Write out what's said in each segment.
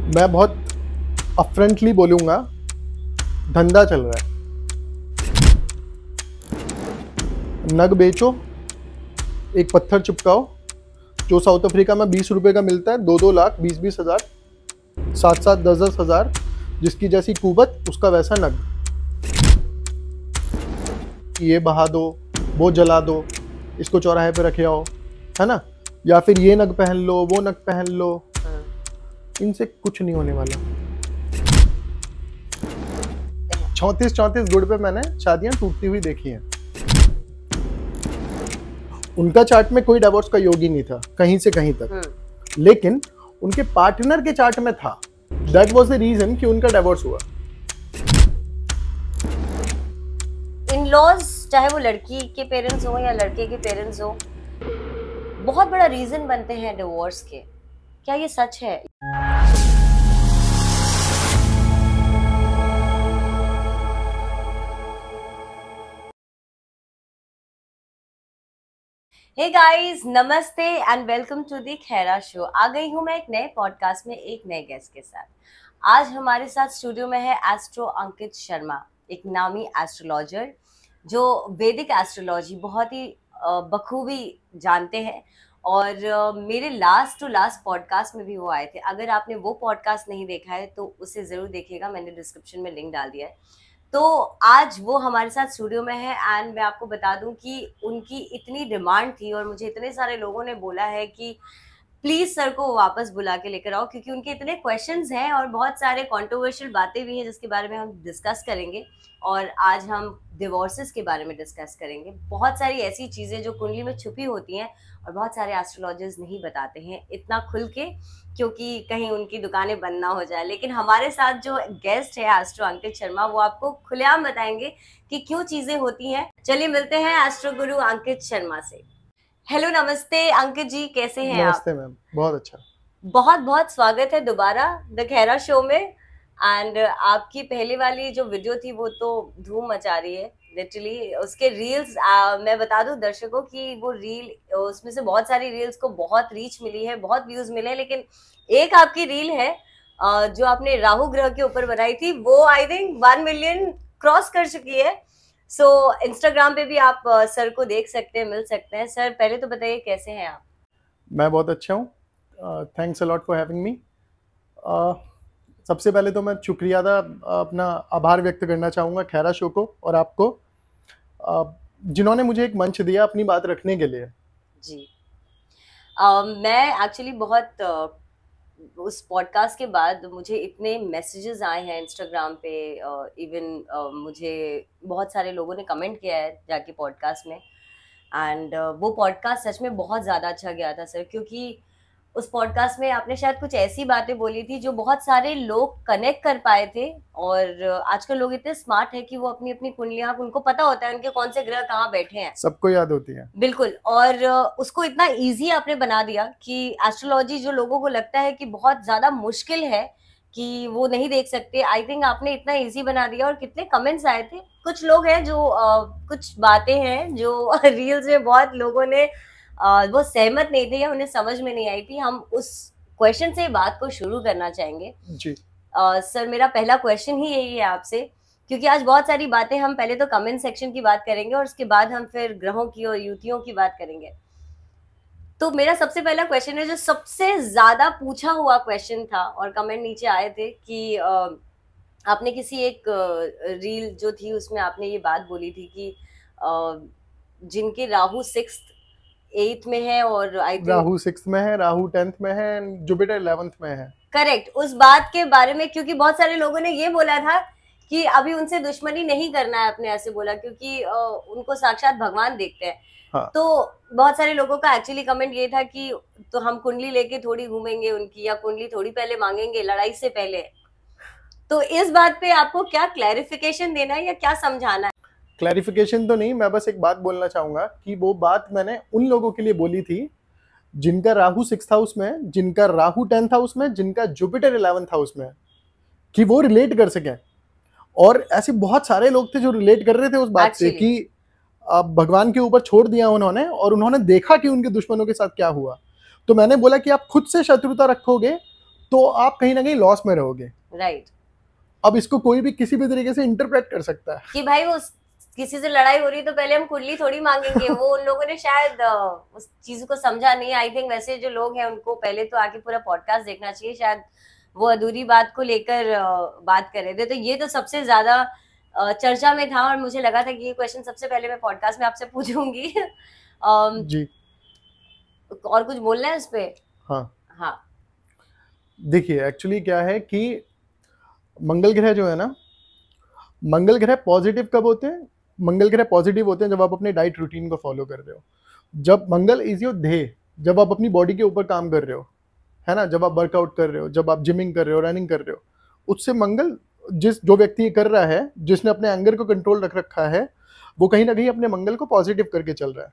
मैं बहुत अपफ्रंटली बोलूँगा, धंधा चल रहा है। नग बेचो, एक पत्थर चिपकाओ, जो साउथ अफ्रीका में 20 रुपए का मिलता है, 2-2 लाख, 20-20 हज़ार, 7-7, 10-10 हज़ार, जिसकी जैसी कुवत उसका वैसा नग। ये बहा दो, वो जला दो, इसको चौराहे पे रखे आओ, है ना? या फिर ये नग पहन लो, वो नग पहन लो, इनसे कुछ नहीं होने वाला। 34-34 गुड़ पे मैंने शादियां टूटती हुई देखी हैं। उनका चार्ट में कोई डिवोर्स का योग ही नहीं था कहीं से कहीं तक, लेकिन उनके पार्टनर के चार्ट में था। दैट वाज द रीजन कि उनका डिवोर्स हुआ। इन-लॉज, चाहे वो लड़की के पेरेंट्स हो या लड़के के पेरेंट्स हो, बहुत बड़ा रीजन बनते हैं डिवोर्स के। क्या ये सच है? हे गाइस, नमस्ते and welcome to the Khaira show. आ गई हूँ मैं एक नए पॉडकास्ट में एक नए गेस्ट के साथ। आज हमारे साथ स्टूडियो में है एस्ट्रो अंकित शर्मा, एक नामी एस्ट्रोलॉजर जो वैदिक एस्ट्रोलॉजी बहुत ही बखूबी जानते हैं। और मेरे लास्ट टू लास्ट पॉडकास्ट में भी वो आए थे। अगर आपने वो पॉडकास्ट नहीं देखा है तो उसे ज़रूर देखिएगा, मैंने डिस्क्रिप्शन में लिंक डाल दिया है। तो आज वो हमारे साथ स्टूडियो में है एंड मैं आपको बता दूं कि उनकी इतनी डिमांड थी और मुझे इतने सारे लोगों ने बोला है कि प्लीज सर को वापस बुला के लेकर आओ, क्योंकि उनके इतने क्वेश्चंस हैं और बहुत सारे कंट्रोवर्शियल बातें भी हैं जिसके बारे में हम डिस्कस करेंगे। और आज हम डिवोर्सेस के बारे में डिस्कस करेंगे। बहुत सारी ऐसी चीजें जो कुंडली में छुपी होती हैं और बहुत सारे एस्ट्रोलॉजर्स नहीं बताते हैं इतना खुल के, क्योंकि कहीं उनकी दुकानें बंद ना हो जाए। लेकिन हमारे साथ जो गेस्ट है एस्ट्रो अंकित शर्मा, वो आपको खुलेआम बताएंगे कि क्यों चीजें होती हैं। चलिए मिलते हैं एस्ट्रो गुरु अंकित शर्मा से। हेलो, नमस्ते अंकित जी, कैसे हैं आप? नमस्ते मैम, बहुत अच्छा। बहुत बहुत स्वागत है दोबारा द खैरा शो में। एंड आपकी पहले वाली जो वीडियो थी वो तो धूम मचा रही है लिटरली। उसके रील्स मैं बता दूं दर्शकों की, वो रील, उसमें से बहुत सारी रील्स को बहुत रीच मिली है, बहुत व्यूज मिले हैं, लेकिन एक आपकी रील है जो आपने राहु ग्रह के ऊपर बनाई थी, वो आई थिंक 1 मिलियन क्रॉस कर चुकी है। सो इंस्टाग्राम पे भी आप सर को देख सकते हैं, मिल सकते हैं। सर पहले तो बताइए कैसे हैं आप? मैं बहुत अच्छा हूँ, thanks a lot for having me. सबसे पहले तो मैं शुक्रिया अपना आभार व्यक्त करना चाहूँगा खैरा शो को और आपको, जिन्होंने मुझे एक मंच दिया अपनी बात रखने के लिए। जी मैं एक्चुअली बहुत उस पॉडकास्ट के बाद मुझे इतने मैसेजेस आए हैं इंस्टाग्राम पे, इवन मुझे बहुत सारे लोगों ने कमेंट किया है जाके पॉडकास्ट में। एंड वो पॉडकास्ट सच में बहुत ज़्यादा अच्छा गया था सर, क्योंकि उस पॉडकास्ट में आपने शायद कुछ ऐसी बातें बोली थी जो बहुत सारे लोग कनेक्ट कर पाए थे। और आजकल लोग इतने स्मार्ट है कि वो अपनी अपनी कुंडलियां, उनको पता होता है उनके कौन से ग्रह कहाँ बैठे हैं, सबको याद होती है। बिल्कुल। और उसको इतना इजी आपने बना दिया कि एस्ट्रोलॉजी जो लोगों को लगता है कि बहुत ज्यादा मुश्किल है कि वो नहीं देख सकते, आई थिंक आपने इतना इजी बना दिया। और कितने कमेंट्स आए थे। कुछ लोग हैं जो कुछ बातें हैं जो रील्स में बहुत लोगों ने वो सहमत नहीं थे या उन्हें समझ में नहीं आई थी। हम उस क्वेश्चन से बात को शुरू करना चाहेंगे जी। सर, मेरा पहला क्वेश्चन ही यही है आपसे, क्योंकि आज बहुत सारी बातें हम पहले तो कमेंट सेक्शन की बात करेंगे और उसके बाद हम फिर ग्रहों की और युतियों की बात करेंगे। तो मेरा सबसे पहला क्वेश्चन है, जो सबसे ज्यादा पूछा हुआ क्वेश्चन था और कमेंट नीचे आए थे कि आपने किसी एक रील जो थी उसमें आपने ये बात बोली थी कि जिनके राहु 6th 8th में है और आई थिंक राहु 6th में है, राहु 10th में है, जुपिटर 11th में है। करेक्ट। उस बात के बारे में, क्योंकि बहुत सारे लोगों ने ये बोला था कि अभी उनसे दुश्मनी नहीं करना है, अपने ऐसे बोला, क्योंकि उनको साक्षात भगवान देखते हैं। हाँ। तो बहुत सारे लोगों का एक्चुअली कमेंट ये था कि तो हम कुंडली लेके थोड़ी घूमेंगे उनकी, या कुंडली थोड़ी पहले मांगेंगे लड़ाई से पहले। तो इस बात पे आपको क्या क्लैरिफिकेशन देना है या क्या समझाना है? क्लैरिफिकेशन तो नहीं, मैं बस एक बात बोलना चाहूंगा कि वो बात मैंने उन लोगों के लिए बोली थी जिनका राहु 6th हाउस में, जिनका राहु 10th हाउस में, जिनका जुपिटर 11th हाउस में, कि वो रिलेट कर सकें। और ऐसे बहुत सारे लोग थे जो रिलेट कर रहे थे उस बात से कि भगवान के ऊपर छोड़ दिया उन्होंने और उन्होंने देखा कि उनके दुश्मनों के साथ क्या हुआ। तो मैंने बोला कि आप खुद से शत्रुता रखोगे तो आप कहीं ना कहीं लॉस में रहोगे। राइट। अब इसको कोई भी किसी भी तरीके से इंटरप्रेट कर सकता है कि भाई वो किसी से लड़ाई हो रही तो पहले हम कुंडली थोड़ी मांगेंगे। वो उन लोगों ने शायद उस चीज को समझा नहीं। आई थिंक वैसे जो लोग हैं उनको पहले तो आके पूरा पॉडकास्ट देखना चाहिए, शायद वो अधूरी बात को लेकर बात कर रहे थे। तो ये तो सबसे ज्यादा चर्चा में था और मुझे लगा था कि ये क्वेश्चन सबसे पहले मैं पॉडकास्ट में आपसे पूछूंगी। जी। और कुछ बोलना है उस पे? हाँ, देखिए एक्चुअली क्या है कि मंगल ग्रह जो है ना, मंगल ग्रह पॉजिटिव कब होते हैं? मंगल ग्रह पॉजिटिव होते हैं जब आप अपने डाइट रूटीन को फॉलो कर रहे हो, जब मंगल इज योर ध्येय, जब आप अपनी बॉडी के ऊपर काम कर रहे हो, है ना, जब आप वर्कआउट कर रहे हो, जब आप जिमिंग कर रहे हो, रनिंग कर रहे हो, उससे मंगल, जो व्यक्ति ये कर रहा है, जिसने अपने एंगर को कंट्रोल रख रखा है, वो कहीं ना कहीं अपने मंगल को पॉजिटिव करके चल रहा है।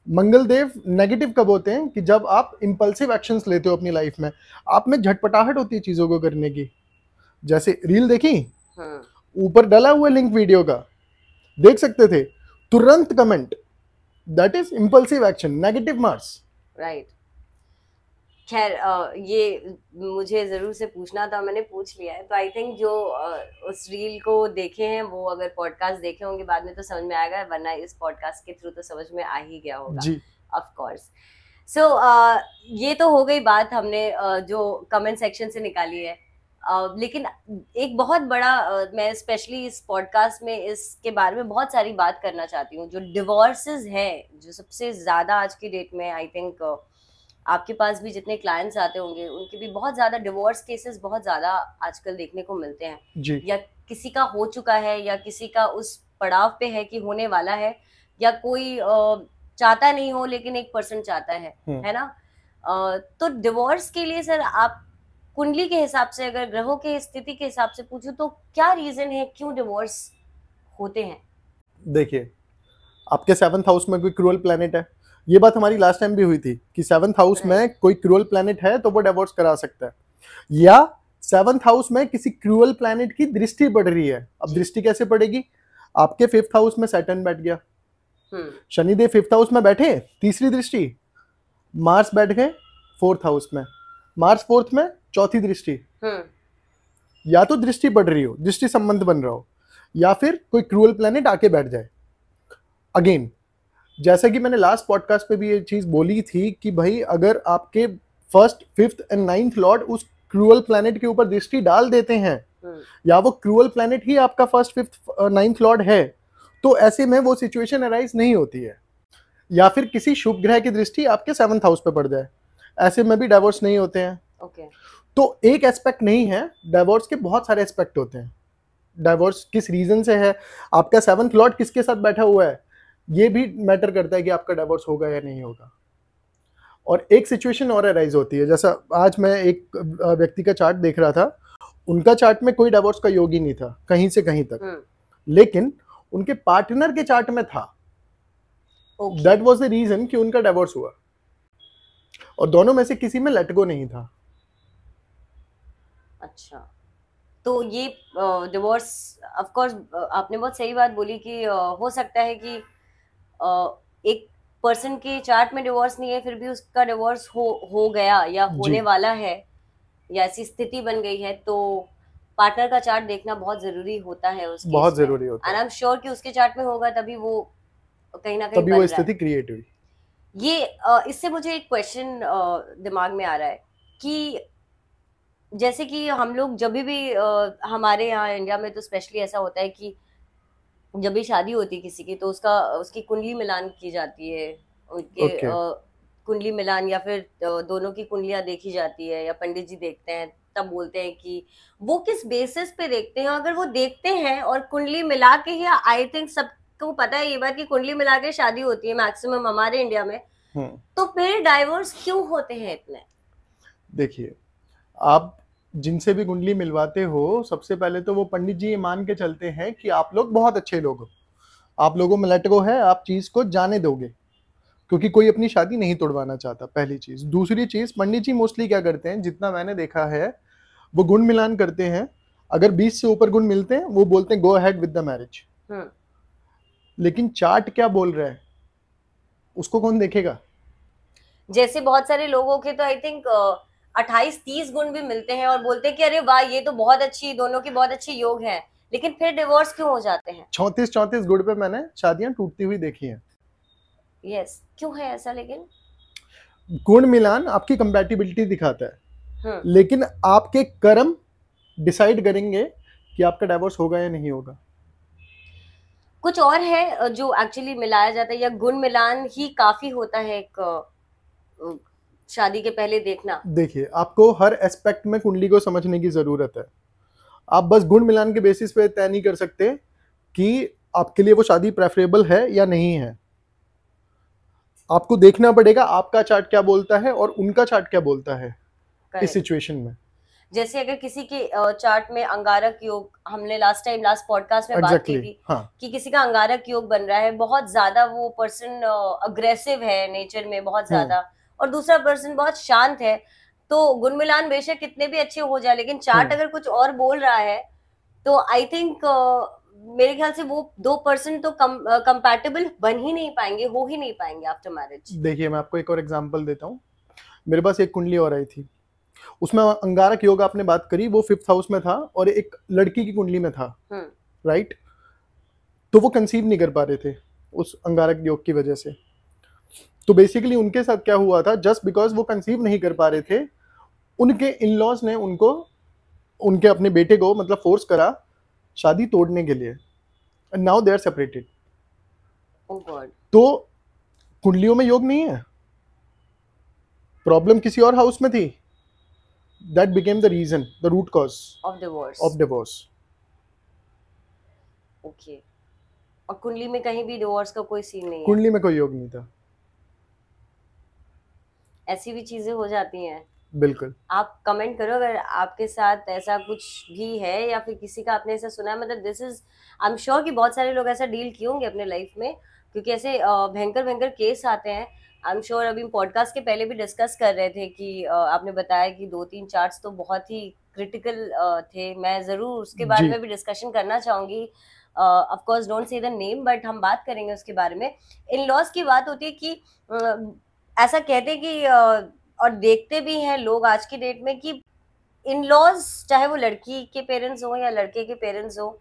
मंगल देव नेगेटिव कब होते हैं? कि जब आप इंपल्सिव एक्शंस लेते हो अपनी लाइफ में, आप में झटपटाहट होती है चीजों को करने की। जैसे रील देखी, ऊपर डाला हुआ लिंक वीडियो का, देख सकते थे, तुरंत comment, that is impulsive action, negative marks. Right. खैर ये मुझे जरूर से पूछना था, मैंने पूछ लिया है। तो आई थिंक जो उस रील को देखे हैं वो अगर पॉडकास्ट देखे होंगे बाद में तो समझ में आएगा, वरना इस पॉडकास्ट के थ्रू तो समझ में आ ही गया होगा जी। Of course. सो ये तो हो गई बात हमने जो कमेंट सेक्शन से निकाली है। लेकिन एक बहुत बड़ा मैं स्पेशली इस पॉडकास्ट में इसके बारे में बहुत सारी बात करना चाहती हूँ। जो डिवोर्सेस है, जो सबसे ज्यादा आज की डेट में, आई थिंक आपके पास भी जितने क्लाइंट्स आते होंगे उनके भी बहुत ज्यादा डिवोर्स केसेस बहुत ज्यादा आजकल देखने को मिलते हैं जी। या किसी का हो चुका है या किसी का उस पड़ाव पे है कि होने वाला है, या कोई चाहता नहीं हो लेकिन 1% चाहता है ना। तो डिवोर्स के लिए सर आप कुंडली के हिसाब से, अगर ग्रहों के स्थिति के हिसाब से पूछूं तो क्या रीजन है क्यों डिवोर्स होते हैं? देखिए, आपके 7th हाउस में कोई क्रूअल प्लैनेट है, ये बात हमारी लास्ट टाइम भी हुई थी कि 7th हाउस में कोई क्रूअल प्लैनेट है तो वो डिवोर्स करा सकता है, या 7th हाउस में किसी क्रूअल प्लैनेट की दृष्टि पड़ रही है। अब दृष्टि कैसे पड़ेगी? आपके 5th हाउस में सैटर्न बैठ गया, शनिदेव 5th हाउस में बैठे, तीसरी दृष्टि, मार्स बैठ गए 4th हाउस में, मार्स 4th में चौथी दृष्टि। या तो दृष्टि पड़ रही हो, दृष्टि संबंध बन रहा हो, या फिर कोई क्रूअल प्लैनेट आके बैठ जाए। अगेन, जैसा कि मैंने लास्ट पॉडकास्ट पे भी ये चीज बोली थी कि भाई अगर आपके 1st, 5th and 9th Lord उस क्रूअल प्लैनेट के ऊपर दृष्टि डाल देते हैं, या वो क्रूअल प्लैनेट ही आपका 1st, 5th, 9th लॉर्ड है, तो ऐसे में वो सिचुएशन अराइज नहीं होती है। या फिर किसी शुभ ग्रह की दृष्टि आपके 7th हाउस पे पड़ जाए, ऐसे में भी डाइवोर्स नहीं होते हैं। तो एक एस्पेक्ट नहीं है, डाइवोर्स के बहुत सारे एस्पेक्ट होते हैं। डाइवोर्स किस रीजन से है, आपका 7th लॉर्ड किसके साथ बैठा हुआ है, ये भी मैटर करता है कि आपका डाइवोर्स होगा या नहीं होगा। और एक सिचुएशन और अराइज होती है, जैसा आज मैं एक व्यक्ति का चार्ट देख रहा था, उनका चार्ट में कोई डाइवोर्स का योग ही नहीं था कहीं से कहीं तक, लेकिन उनके पार्टनर के चार्ट में था। दैट वाज द रीजन कि उनका डाइवोर्स हुआ, और दोनों में से किसी में लेट गो नहीं था। अच्छा, तो ये डिवोर्स ऑफ कोर्स आपने बहुत सही बात बोली कि हो सकता है कि एक पर्सन के चार्ट में डिवोर्स नहीं है फिर भी उसका डिवोर्स हो गया या होने वाला है, या ऐसी स्थिति बन गई है, तो पार्टनर का चार्ट देखना बहुत जरूरी होता है उसके, बहुत जरूरी होता है। एंड आई एम श्योर कि उसके चार्ट में होगा तभी वो कहीं ना कहीं तभी वो स्थिति क्रिएट हुई। ये इससे मुझे एक क्वेश्चन दिमाग में आ रहा है कि जैसे कि हम लोग जब भी हमारे यहाँ इंडिया में तो स्पेशली ऐसा होता है कि जब भी शादी होती है किसी की तो उसकी कुंडली मिलान की जाती है, उनके कुंडली मिलान, या फिर दोनों की कुंडलियां देखी जाती है, या पंडित जी देखते हैं, तब बोलते हैं कि वो किस बेसिस पे देखते हैं। अगर वो देखते हैं और कुंडली मिला के ही, आई थिंक सबको पता है ये बात कि कुंडली मिला के शादी होती है मैक्सिमम हमारे इंडिया में, तो फिर डाइवोर्स क्यों होते हैं इतने? देखिए, आप जिनसे भी कुंडली मिलवाते हो, सबसे पहले तो वो पंडित जी ये मान के चलते हैं कि आप लोग बहुत अच्छे लोग हो, आप लोगों में लेट गो है, आप चीज को जाने दोगे, क्योंकि कोई अपनी शादी नहीं तोड़वाना चाहता, पहली चीज। दूसरी चीज, पंडित जी मोस्टली क्या करते हैं, जितना मैंने देखा है, वो गुण मिलान करते हैं। अगर 20 से ऊपर गुण मिलते हैं वो बोलते हैं go ahead with the marriage. लेकिन चार्ट क्या बोल रहा है उसको कौन देखेगा? जैसे बहुत सारे लोगों के तो आई थिंक 28-30 गुण भी मिलते हैं और बोलते हैं कि अरे वाह ये तो बहुत अच्छी, दोनों की बहुत अच्छी योग है, लेकिन फिर डिवोर्स क्यों हो जाते हैं? 34 गुण पे मैंने शादियां टूटती हुई देखी हैं। यस, क्यों है ऐसा? लेकिन गुण मिलान आपकी कंपैटिबिलिटी दिखाता है, हम्म लेकिन आपके कर्म डिसाइड करेंगे कि आपका डिवोर्स होगा या नहीं होगा। कुछ और है जो एक्चुअली मिलाया जाता है, या गुण मिलान ही काफी होता है एक शादी के पहले देखना? देखिए, आपको हर एस्पेक्ट में कुंडली को समझने की जरूरत है। आप बस गुण मिलान के बेसिस पे तय नहीं कर सकते कि आपके लिए वो शादी प्रेफरेबल है या नहीं है। आपको देखना पड़ेगा आपका चार्ट क्या बोलता है और उनका चार्ट क्या बोलता है इस करेक्ट। सिचुएशन में। जैसे अगर किसी के चार्ट में अंगारक योग, हमने लास्ट पॉडकास्ट में बात की एग्जैक्टली, थी हाँ, कि किसी का अंगारक योग बन रहा है, बहुत ज्यादा वो पर्सन अग्रेसिव है नेचर में बहुत ज्यादा, और दूसरा पर्सन बहुत शांत है, तो गुण मिलान बेशक कितने भी अच्छे हो जाए, लेकिन चार्ट अगर कुछ और बोल रहा है तो आई थिंक मेरे ख्याल से वो 2% तो कंपैटिबल बन ही नहीं पाएंगे, हो ही नहीं पाएंगे आफ्टर मैरिज। देखिए मैं आपको एक और एग्जांपल देता हूँ। मेरे पास एक कुंडली और आई थी, उसमें अंगारक योग आपने बात करी, वो 5th हाउस में था और एक लड़की की कुंडली में था, राइट। तो वो कंसीव नहीं कर पा रहे थे उस अंगारक योग की वजह से। तो बेसिकली उनके साथ क्या हुआ था, जस्ट बिकॉज वो कंसीव नहीं कर पा रहे थे, उनके इन लॉज ने उनको, उनके अपने बेटे को मतलब फोर्स करा शादी तोड़ने के लिए। And now they are separated. Oh God. तो कुंडलियों में योग नहीं है, प्रॉब्लम किसी और हाउस में थी। That became the reason, the root cause of divorce. Of divorce. Okay. और कुंडली में कहीं भी डिवोर्स का कोई सीन नहीं है? कुंडली में कोई योग नहीं था। ऐसी भी चीजें हो जाती हैं। बिल्कुल। आप कमेंट करो अगर आपके साथ ऐसा कुछ भी है या फिर किसी का आपने ऐसा सुना है। मतलब this is, I am sure कि बहुत सारे लोग ऐसा डील किए होंगे अपने लाइफ में, क्योंकि ऐसे भयंकर भयंकर केस आते हैं। आई एम श्योर अभी पॉडकास्ट के पहले भी डिस्कस कर रहे थे कि आपने बताया कि 2-3 चार्ट्स तो बहुत ही क्रिटिकल थे। मैं जरूर उसके बारे जी। में भी डिस्कशन करना चाहूंगी। Of course don't say the name, but हम बात करेंगे उसके बारे में। इन लॉज की बात होती है कि ऐसा कहते हैं कि और देखते भी हैं लोग आज की डेट में कि इन लॉज, चाहे वो लड़की के पेरेंट्स हो या लड़के के पेरेंट्स हो,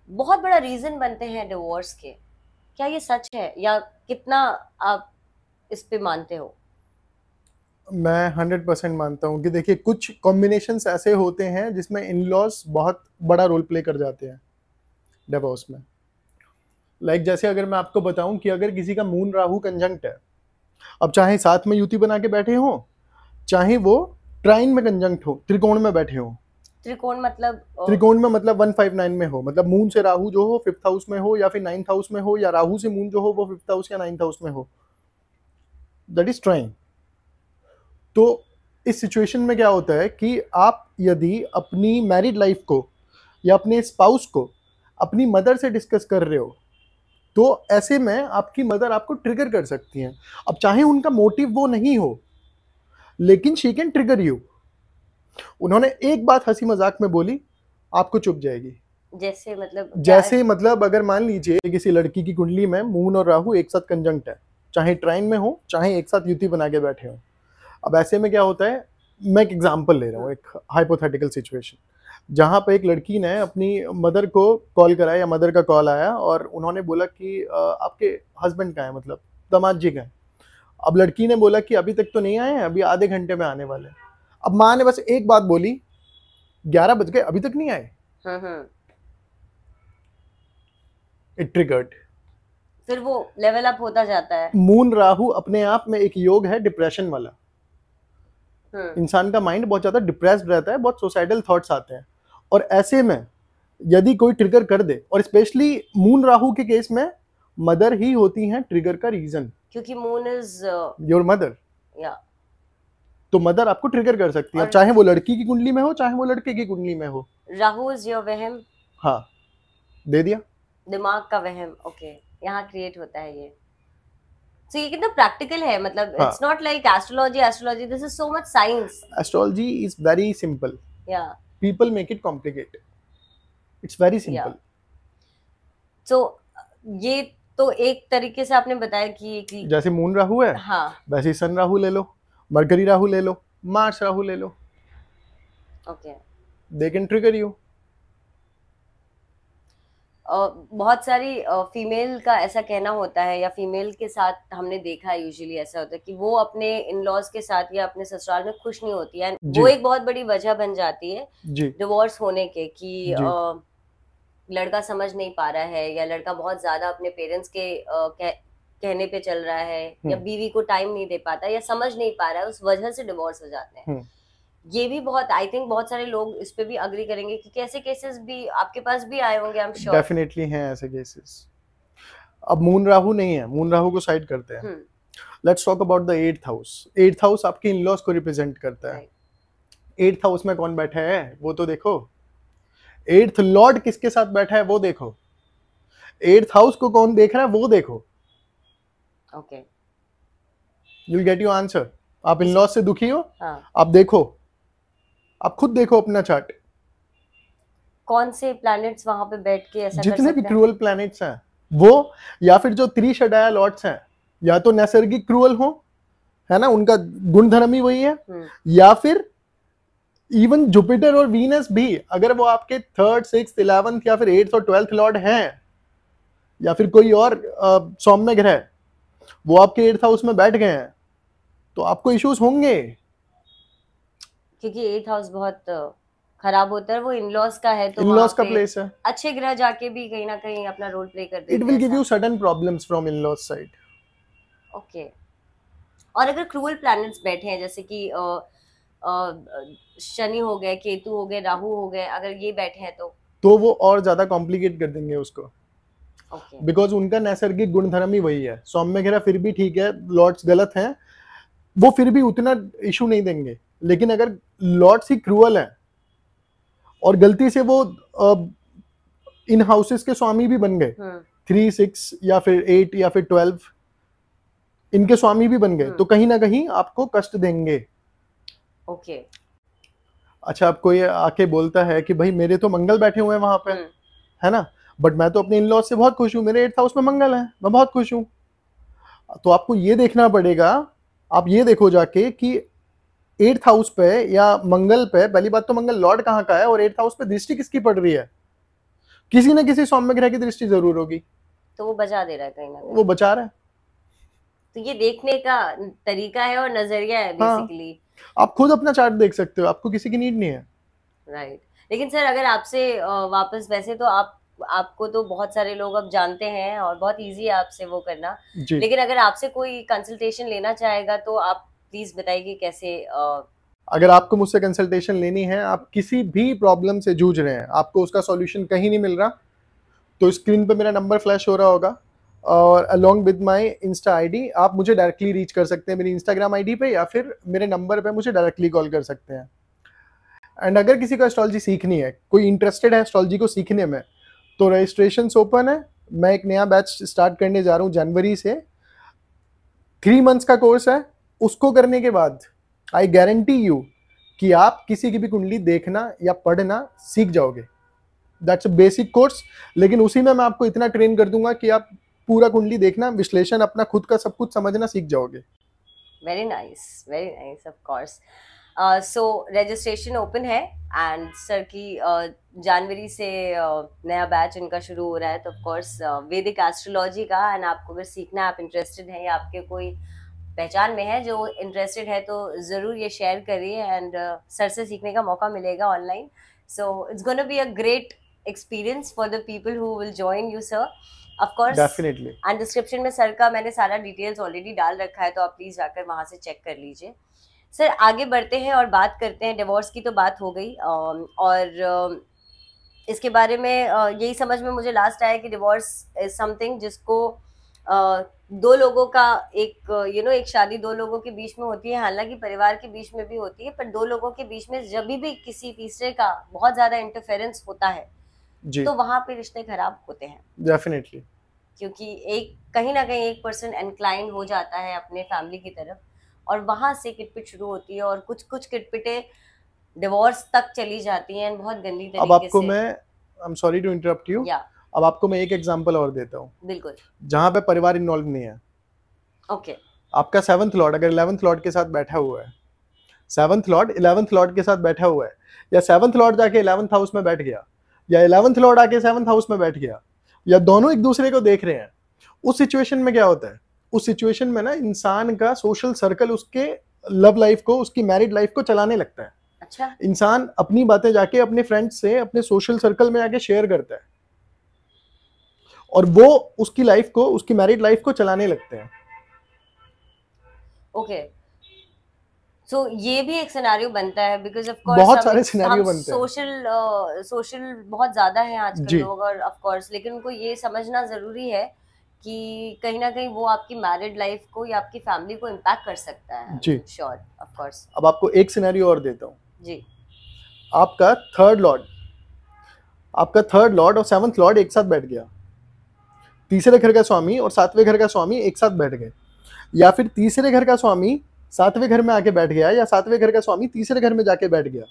बहुत बड़ा रीजन बनते हैं डिवोर्स के। क्या ये सच है, या कितना आप इस पे मानते हो? मैं 100% मानता हूँ कि देखिए कुछ कॉम्बिनेशंस ऐसे होते हैं जिसमें इन लॉज बहुत बड़ा रोल प्ले कर जाते हैं डिवोर्स में। लाइक जैसे अगर मैं आपको बताऊं कि अगर किसी का मून राहु कंजंक्ट है, अब चाहे साथ में युति बना के बैठे हो, चाहे वो ट्राइन में कंजंक्ट हो, त्रिकोण में बैठे हो। त्रिकोण मतलब त्रिकोण में मतलब 159 में हो, मतलब मून से राहु जो हो 5th हाउस में हो या फिर 9th हाउस में हो, या राहु से मून जो हो वो 5th हाउस या 9th हाउस में हो, दैट इज ट्राइन। तो इस सिचुएशन में क्या होता है कि आप यदि अपनी मैरिड लाइफ को या अपने स्पाउस को अपनी मदर से डिस्कस कर रहे हो, तो ऐसे में आपकी मदर आपको ट्रिगर कर सकती हैं। अब चाहे उनका मोटिव वो नहीं हो, लेकिन शी कैन ट्रिगर यू। उन्होंने एक बात हंसी मजाक में बोली, आपको चुप जाएगी। जैसे मतलब अगर मान लीजिए किसी लड़की की कुंडली में मून और राहु एक साथ कंजंक्ट है, चाहे ट्राइन में हो चाहे एक साथ युति बना के बैठे हो। अब ऐसे में क्या होता है, मैं एक एग्जांपल ले रहा हूँ, एक हाइपोथेटिकल सिचुएशन जहाँ पे एक लड़की ने अपनी मदर को कॉल करा या मदर का कॉल आया और उन्होंने बोला कि आपके हस्बैंड कहाँ है, मतलब दामाद जी कहाँ है। अब लड़की ने बोला कि अभी तक तो नहीं आए हैं, अभी आधे घंटे में आने वाले हैं। अब माँ ने बस एक बात बोली, 11 बज गए अभी तक नहीं आए। It triggered. फिर वो लेवल अप होता जाता है। मून राहु अपने आप में एक योग है डिप्रेशन वाला। इंसान का माइंड बहुत ज्यादा डिप्रेस्ड रहता है, बहुत सुसाइडल थॉट्स आते हैं, और ऐसे में यदि कोई ट्रिगर कर दे, और स्पेशली मून राहु के केस में मदर ही होती हैं ट्रिगर का रीजन, क्योंकि मून इज योर मदर। या तो मदर आपको ट्रिगर कर सकती है, चाहे वो लड़की की कुंडली में हो चाहे वो लड़के की कुंडली में हो। राहु इज योर वहम। हाँ, दे दिया, दिमाग का वहम। ओके, यहाँ क्रिएट होता है ये। So, ये कितना प्रैक्टिकल है, मतलब it's not like astrology, this is so much science. Astrology is very simple, या people make it complicated, it's very simple. तो ये तो एक तरीके से आपने बताया कि जैसे मून राहु है, हाँ, वैसे सन राहु ले लो, मरकरी राहु ले लो, मार्स राहु ले लो, okay. They can trigger you. बहुत सारी फीमेल का ऐसा कहना होता है, या फीमेल के साथ हमने देखा है यूजुअली ऐसा होता है कि वो अपने इन लॉज के साथ या अपने ससुराल में खुश नहीं होती है, जी वो एक बहुत बड़ी वजह बन जाती है जी डिवोर्स होने के, कि जी लड़का समझ नहीं पा रहा है, या लड़का बहुत ज्यादा अपने पेरेंट्स के कहने पे चल रहा है, या बीवी को टाइम नहीं दे पाता, या समझ नहीं पा रहा है, उस वजह से डिवोर्स हो जाते हैं। ये भी बहुत, आई थिंक बहुत सारे लोग इस पे भी अग्री करेंगे कि ऐसे केसेस भी आपके पास भी आए होंगे, आई एम श्योर। डेफिनेटली हैं ऐसे केसेस। अब मून राहु नहीं है, मून राहु को साइड करते हैं। Let's talk about the 8th house. 8th house आपके इन-लॉज को रिप्रेजेंट करता है। 8th हाउस में कौन बैठा है वो तो देखो, 8th लॉर्ड किसके साथ बैठा है वो देखो, 8th हाउस को कौन देख रहा है वो देखो। Okay, you will get your answer. आप इन-लॉज से दुखी हो? हाँ। आप देखो, आप खुद देखो अपना चार्ट, कौन से प्लैनेट्स वहां पे बैठ के ऐसा कर जितने सकते भी हैं? क्रूअल प्लैनेट्स हैं वो, या फिर जो त्रिशडाया लॉर्ड्स हैं, या तो नैसर्गिक क्रूअल हो, है ना, उनका गुणधर्म ही वही है, या फिर इवन जुपिटर और वीनस भी, अगर वो आपके 3rd 6th 11th या फिर 8th और 12th लॉर्ड हैं, या फिर कोई और सौम्य ग्रह वो आपके 8th हाउस में बैठ गए हैं, तो आपको इश्यूज होंगे, क्योंकि 8th हाउस बहुत खराब होता है, वो इन-लॉज का है, तो इन-लॉज का प्लेस है। अच्छे ग्रह जाके भी कहीं ना कहीं अपना रोल प्ले कर देते हैं। It will give you sudden problems from in-laws side. Okay. और अगर क्रूअल प्लैनेट्स बैठे हैं, जैसे कि शनि हो गए, केतु हो गए, राहु हो गए, अगर ये बैठे हैं तो वो और ज्यादा कॉम्प्लिकेट कर देंगे उसको, बिकॉज उनका नैसर्गिक गुणधर्म ही वही है। सौम्य ग्रह फिर भी ठीक है, लॉर्ड्स गलत हैं, वो फिर भी उतना इशू नहीं देंगे, लेकिन अगर लॉर्ड्स ही क्रूअल हैं और गलती से वो इन हाउसेस के स्वामी भी बन गए, 3 6 या फिर 8 या फिर 12 इनके स्वामी भी बन गए, तो कहीं ना कहीं आपको कष्ट देंगे। ओके। अच्छा, आपको ये आके बोलता है कि भाई मेरे तो मंगल बैठे हुए हैं वहां पे, है ना, बट मैं तो अपने इन लॉज से बहुत खुश हूँ, मेरे 8th हाउस में मंगल है, मैं बहुत खुश हूँ। तो आपको ये देखना पड़ेगा, आप ये देखो जाके कि 8th हाउस पे या मंगल पे, पहली बात तो मंगल लॉर्ड कहाँ का है, और 8th हाउस पे दृष्टि किसकी पड़ रही है, किसी न किसी सौम्य ग्रह की दृष्टि जरूर होगी, तो वो बचा दे रहा है कहीं ना कहीं, वो बचा रहा है। तो ये देखने का तरीका है और नजरिया है बेसिकली। हाँ, आप खुद अपना चार्ट देख सकते हो, आपको किसी की नीड नहीं है। राइट। लेकिन सर, अगर आपसे वापस, वैसे तो आपको तो बहुत सारे लोग अब जानते हैं और बहुत इजी है आपसे वो करना, लेकिन अगर आपसे कोई कंसल्टेशन लेना चाहेगा तो आप प्लीज बताइए कैसे। अगर आपको मुझसे कंसल्टेशन लेनी है, आप किसी भी प्रॉब्लम से जूझ रहे हैं, आपको उसका सॉल्यूशन कहीं नहीं मिल रहा, तो स्क्रीन पे मेरा नंबर फ्लैश हो रहा होगा, और along with my Insta ID आप मुझे डायरेक्टली रीच कर सकते हैं मेरी इंस्टाग्राम आईडी पे, या फिर मेरे नंबर पे मुझे डायरेक्टली कॉल कर सकते हैं। एंड अगर किसी को एस्ट्रोलॉजी सीखनी है, कोई इंटरेस्टेड है एस्ट्रोलॉजी को सीखने में, तो रजिस्ट्रेशन ओपन है। मैं एक नया बैच स्टार्ट करने जा रहा हूँ जनवरी से, 3 months का कोर्स है। उसको करने के बाद आई गारंटी यू कि आप किसी की भी कुंडली देखना या पढ़ना सीख जाओगे। दैट्स अ बेसिक कोर्स, लेकिन उसी में मैं आपको इतना ट्रेन कर दूंगा कि आप पूरा कुंडली देखना, विश्लेषण अपना खुद का सब कुछ समझना सीख जाओगे। Very nice, of course. So registration open है, एंड सर की जनवरी से नया बैच इनका शुरू हो रहा है, तो ऑफ कोर्स वैदिक एस्ट्रोलॉजी का, एंड आपको अगर सीखना है, आप इंटरेस्टेड हैं, या आपके कोई पहचान में है जो इंटरेस्टेड है, तो ज़रूर ये शेयर करिए, एंड सर से सीखने का मौका मिलेगा online. So it's gonna be a great experience for the people who will join you sir, of course. Definitely. And description में सर का मैंने सारा डिटेल्स ऑलरेडी डाल रखा है, तो आप प्लीज़ जाकर वहाँ से चेक कर लीजिए। सर, आगे बढ़ते हैं और बात करते हैं, डिवोर्स की तो बात हो गई, और इसके बारे में यही समझ में मुझे लास्ट आया कि डिवोर्स इज समथिंग जिसको दो लोगों का, एक एक शादी दो लोगों के बीच में होती है, हालांकि परिवार के बीच में भी होती है, पर दो लोगों के बीच में जब भी किसी तीसरे का बहुत ज्यादा इंटरफेरेंस होता है जी, तो वहां पे रिश्ते खराब होते हैं डेफिनेटली, क्योंकि एक कहीं ना कहीं एक पर्सन इनक्लाइन हो जाता है अपने फैमिली की तरफ, और वहां से किटपिट शुरू होती है, और कुछ कुछ किटपिटें डिवोर्स तक चली जाती हैं बहुत गंदी तरीके से। अब आपको मैं, I am sorry to interrupt you, अब आपको मैं एक एग्जांपल और देता हूँ, बिल्कुल, जहाँ पे परिवार इन्वॉल्व नहीं है। ओके। आपका 7th लॉर्ड अगर 11th लॉर्ड के साथ बैठा हुआ है, सेवंथ लॉर्ड 11th लॉर्ड के साथ बैठा हुआ है, या सेवंथ लॉर्ड जाके 11th हाउस में बैठ गया, या 11th लॉर्ड आके 7th हाउस में बैठ गया, या दोनों एक दूसरे को देख रहे हैं, उस सिचुएशन में क्या होता है? उस सिचुएशन में ना इंसान का सोशल सर्कल उसके लव लाइफ को, उसकी मैरिड लाइफ को चलाने लगता है। अच्छा, इंसान अपनी बातें जाके अपने फ्रेंड्स से, अपने सोशल सर्कल में जाके शेयर करता है, और वो उसकी लाइफ को, उसकी मैरिड लाइफ को चलाने लगते हैं। ओके, सो ये भी एक सिनेरियो बनता है, बिकॉज ऑफ कोर्स बहुत सारे सिनेरियो बनते हैं। सोशल बहुत ज्यादा है आजकल जी। लोग, और ऑफ कोर्स लेकिन उनको ये समझना जरूरी है कि कहीं ना कहीं वो आपकी मैरिड लाइफ को या आपकी फैमिली को इम्पैक्ट कर सकता है। जी। Sure, of course. अब आपको एक सिनेरियो और देता हूँ। जी। आपका थर्ड लॉर्ड और 7th लॉर्ड एक साथ बैठ गया, तीसरे घर का स्वामी और 7वें घर का स्वामी एक साथ बैठ गए, या फिर तीसरे घर का स्वामी 7वें घर में आके बैठ गया, या 7वें घर का स्वामी तीसरे घर में जाके बैठ गया,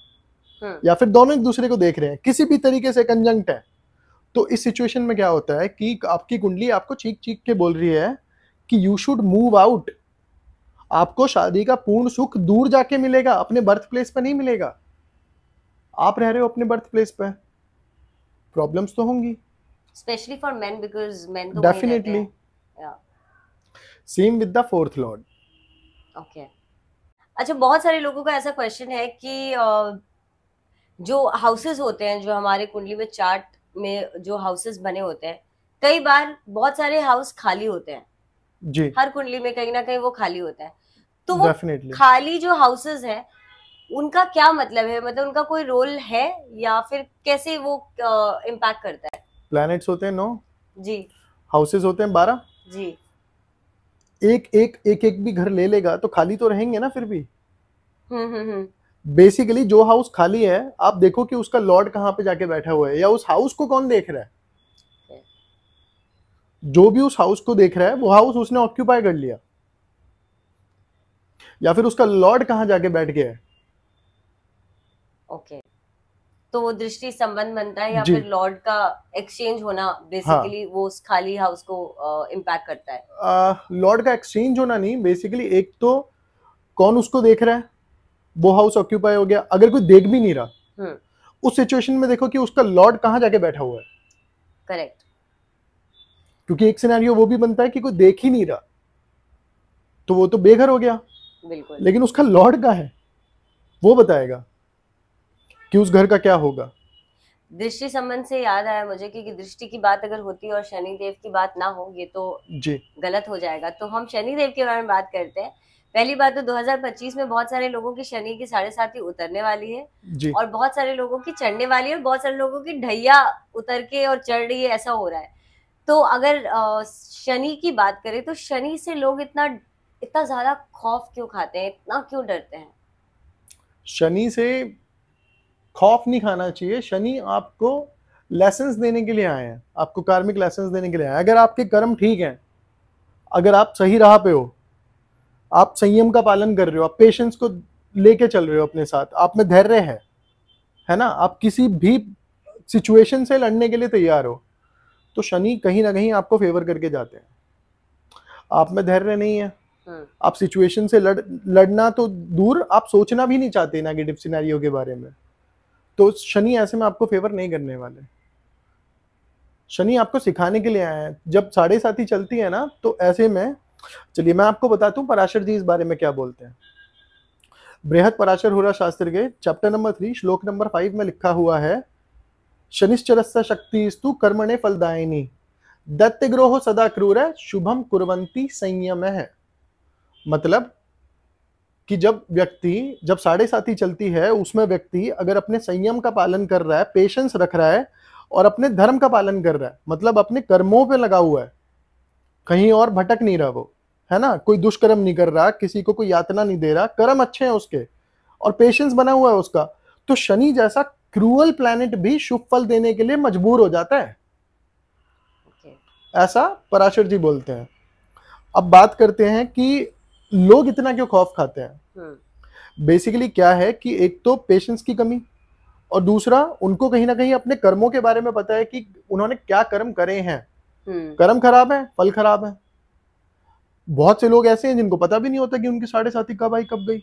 या फिर दोनों एक दूसरे को देख रहे हैं, किसी भी तरीके से कंजंक्ट है। तो इस सिचुएशन में क्या होता है कि आपकी कुंडली आपको चीख चीख के बोल रही है कि यू शुड मूव आउट। आपको शादी का पूर्ण सुख दूर जाके मिलेगा, अपने बर्थ प्लेस पे नहीं मिलेगा। आप रह रहे हो अपने बर्थ प्लेस पे, प्रॉब्लम्स तो होंगी, specially for men, because men तो definitely. Same with the 4th lord. Okay, अच्छा, बहुत सारे लोगों का ऐसा क्वेश्चन है कि जो हाउसेस होते हैं, जो हमारे कुंडली में चार्ट में जो हाउसेस बने होते हैं, कई बार बहुत सारे हाउस खाली होते हैं। जी। हर कुंडली में कहीं ना कहीं वो खाली होता है। तो वो डेफिनेटली खाली जो हाउसेस हैं, उनका क्या मतलब है? मतलब उनका कोई रोल है, या फिर कैसे वो इम्पैक्ट करता है? प्लैनेट्स होते हैं 9, जी हाउसेस होते हैं 12। जी। एक भी घर ले लेगा तो खाली तो रहेंगे ना फिर भी। हम्म। बेसिकली जो हाउस खाली है, आप देखो कि उसका लॉर्ड कहाँ पे जाके बैठा हुआ है, या उस हाउस को कौन देख रहा है। जो भी उस हाउस को देख रहा है, वो हाउस उसने ऑक्यूपाई कर लिया, या फिर उसका लॉर्ड कहाँ जाके बैठ गया है। ओके, तो वो दृष्टि संबंध बनता है, या जी। फिर लॉर्ड का एक्सचेंज होना बेसिकली वो उस खाली हाउस को इम्पैक्ट करता है? लॉर्ड का एक्सचेंज होना नहीं, बेसिकली एक तो कौन उसको देख रहा है, वो हाउस ऑक्यूपाई हो गया। अगर कोई देख भी नहीं रहा, उस सिचुएशन में देखो कि उसका लॉर्ड कहाँ जाके बैठा हुआ है। करेक्ट, क्योंकि एक सिनेरियो वो भी बनता है कि कोई देख ही नहीं रहा, तो वो तो बेघर हो गया। बिल्कुल। लेकिन उसका लॉर्ड कहाँ है, वो बताएगा कि उस घर का क्या होगा। दृष्टि संबंध से याद आया मुझे कि दृष्टि की बात अगर होती है और शनि देव की बात ना हो, ये तो जी गलत हो जाएगा। तो हम शनि देव के बारे में बात करते हैं। पहली बात तो 2025 में बहुत सारे लोगों की शनि की 7.5 उतरने वाली है जी। और बहुत सारे लोगों की चढ़ने वाली है, और बहुत सारे लोगों की ढैया उतर के और चढ़ रही है, ऐसा हो रहा है। तो अगर शनि की बात करें तो शनि से लोग इतना ज्यादा खौफ क्यों खाते हैं, इतना क्यों डरते हैं? शनि से खौफ नहीं खाना चाहिए। शनि आपको लेसन्स देने के लिए आए हैं, आपको कार्मिक लेसन्स देने के लिए आए हैं। अगर आपके कर्म ठीक हैं, अगर आप सही राह पे हो, आप संयम का पालन कर रहे हो, आप पेशेंस को लेके चल रहे हो अपने साथ, आप में धैर्य है ना, आप किसी भी सिचुएशन से लड़ने के लिए तैयार हो, तो शनि कहीं ना कहीं आपको फेवर करके जाते हैं। आप में धैर्य नहीं है, आप सिचुएशन से लड़ना तो दूर, आप सोचना भी नहीं चाहते नेगेटिव सिनेरियो के बारे में, तो शनि ऐसे में आपको फेवर नहीं करने वाले। शनि आपको सिखाने के लिए आए हैं। जब 7.5 चलती है ना, तो ऐसे में चलिए मैं आपको बताता हूँ पराशर जी इस बारे में क्या बोलते हैं। बृहद पराशर होरा शास्त्र के चैप्टर नंबर 3 श्लोक नंबर 5 में लिखा हुआ है, शनिश्चरस्य शक्तिस्तु कर्मणे फलदायिनी दैत्यग्रोह सदा क्रूर शुभम कुर्वन्ति संयम है। मतलब कि जब 7.5 चलती है, उसमें व्यक्ति अगर अपने संयम का पालन कर रहा है, पेशेंस रख रहा है और अपने धर्म का पालन कर रहा है, मतलब अपने कर्मों पे लगा हुआ है, कहीं और भटक नहीं रहा वो, है ना, कोई दुष्कर्म नहीं कर रहा, किसी को कोई यातना नहीं दे रहा, कर्म अच्छे हैं उसके और पेशेंस बना हुआ है उसका, तो शनि जैसा क्रूअल प्लैनेट भी शुभ फल देने के लिए मजबूर हो जाता है। ऐसा पराशर जी बोलते हैं। अब बात करते हैं कि लोग इतना क्यों खौफ खाते हैं। बेसिकली क्या है कि एक तो पेशेंस की कमी, और दूसरा उनको कहीं ना कहीं अपने कर्मों के बारे में पता है कि उन्होंने क्या कर्म करे हैं। कर्म खराब है, फल खराब है। बहुत से लोग ऐसे हैं जिनको पता भी नहीं होता कि उनकी 7.5 कब आई कब गई।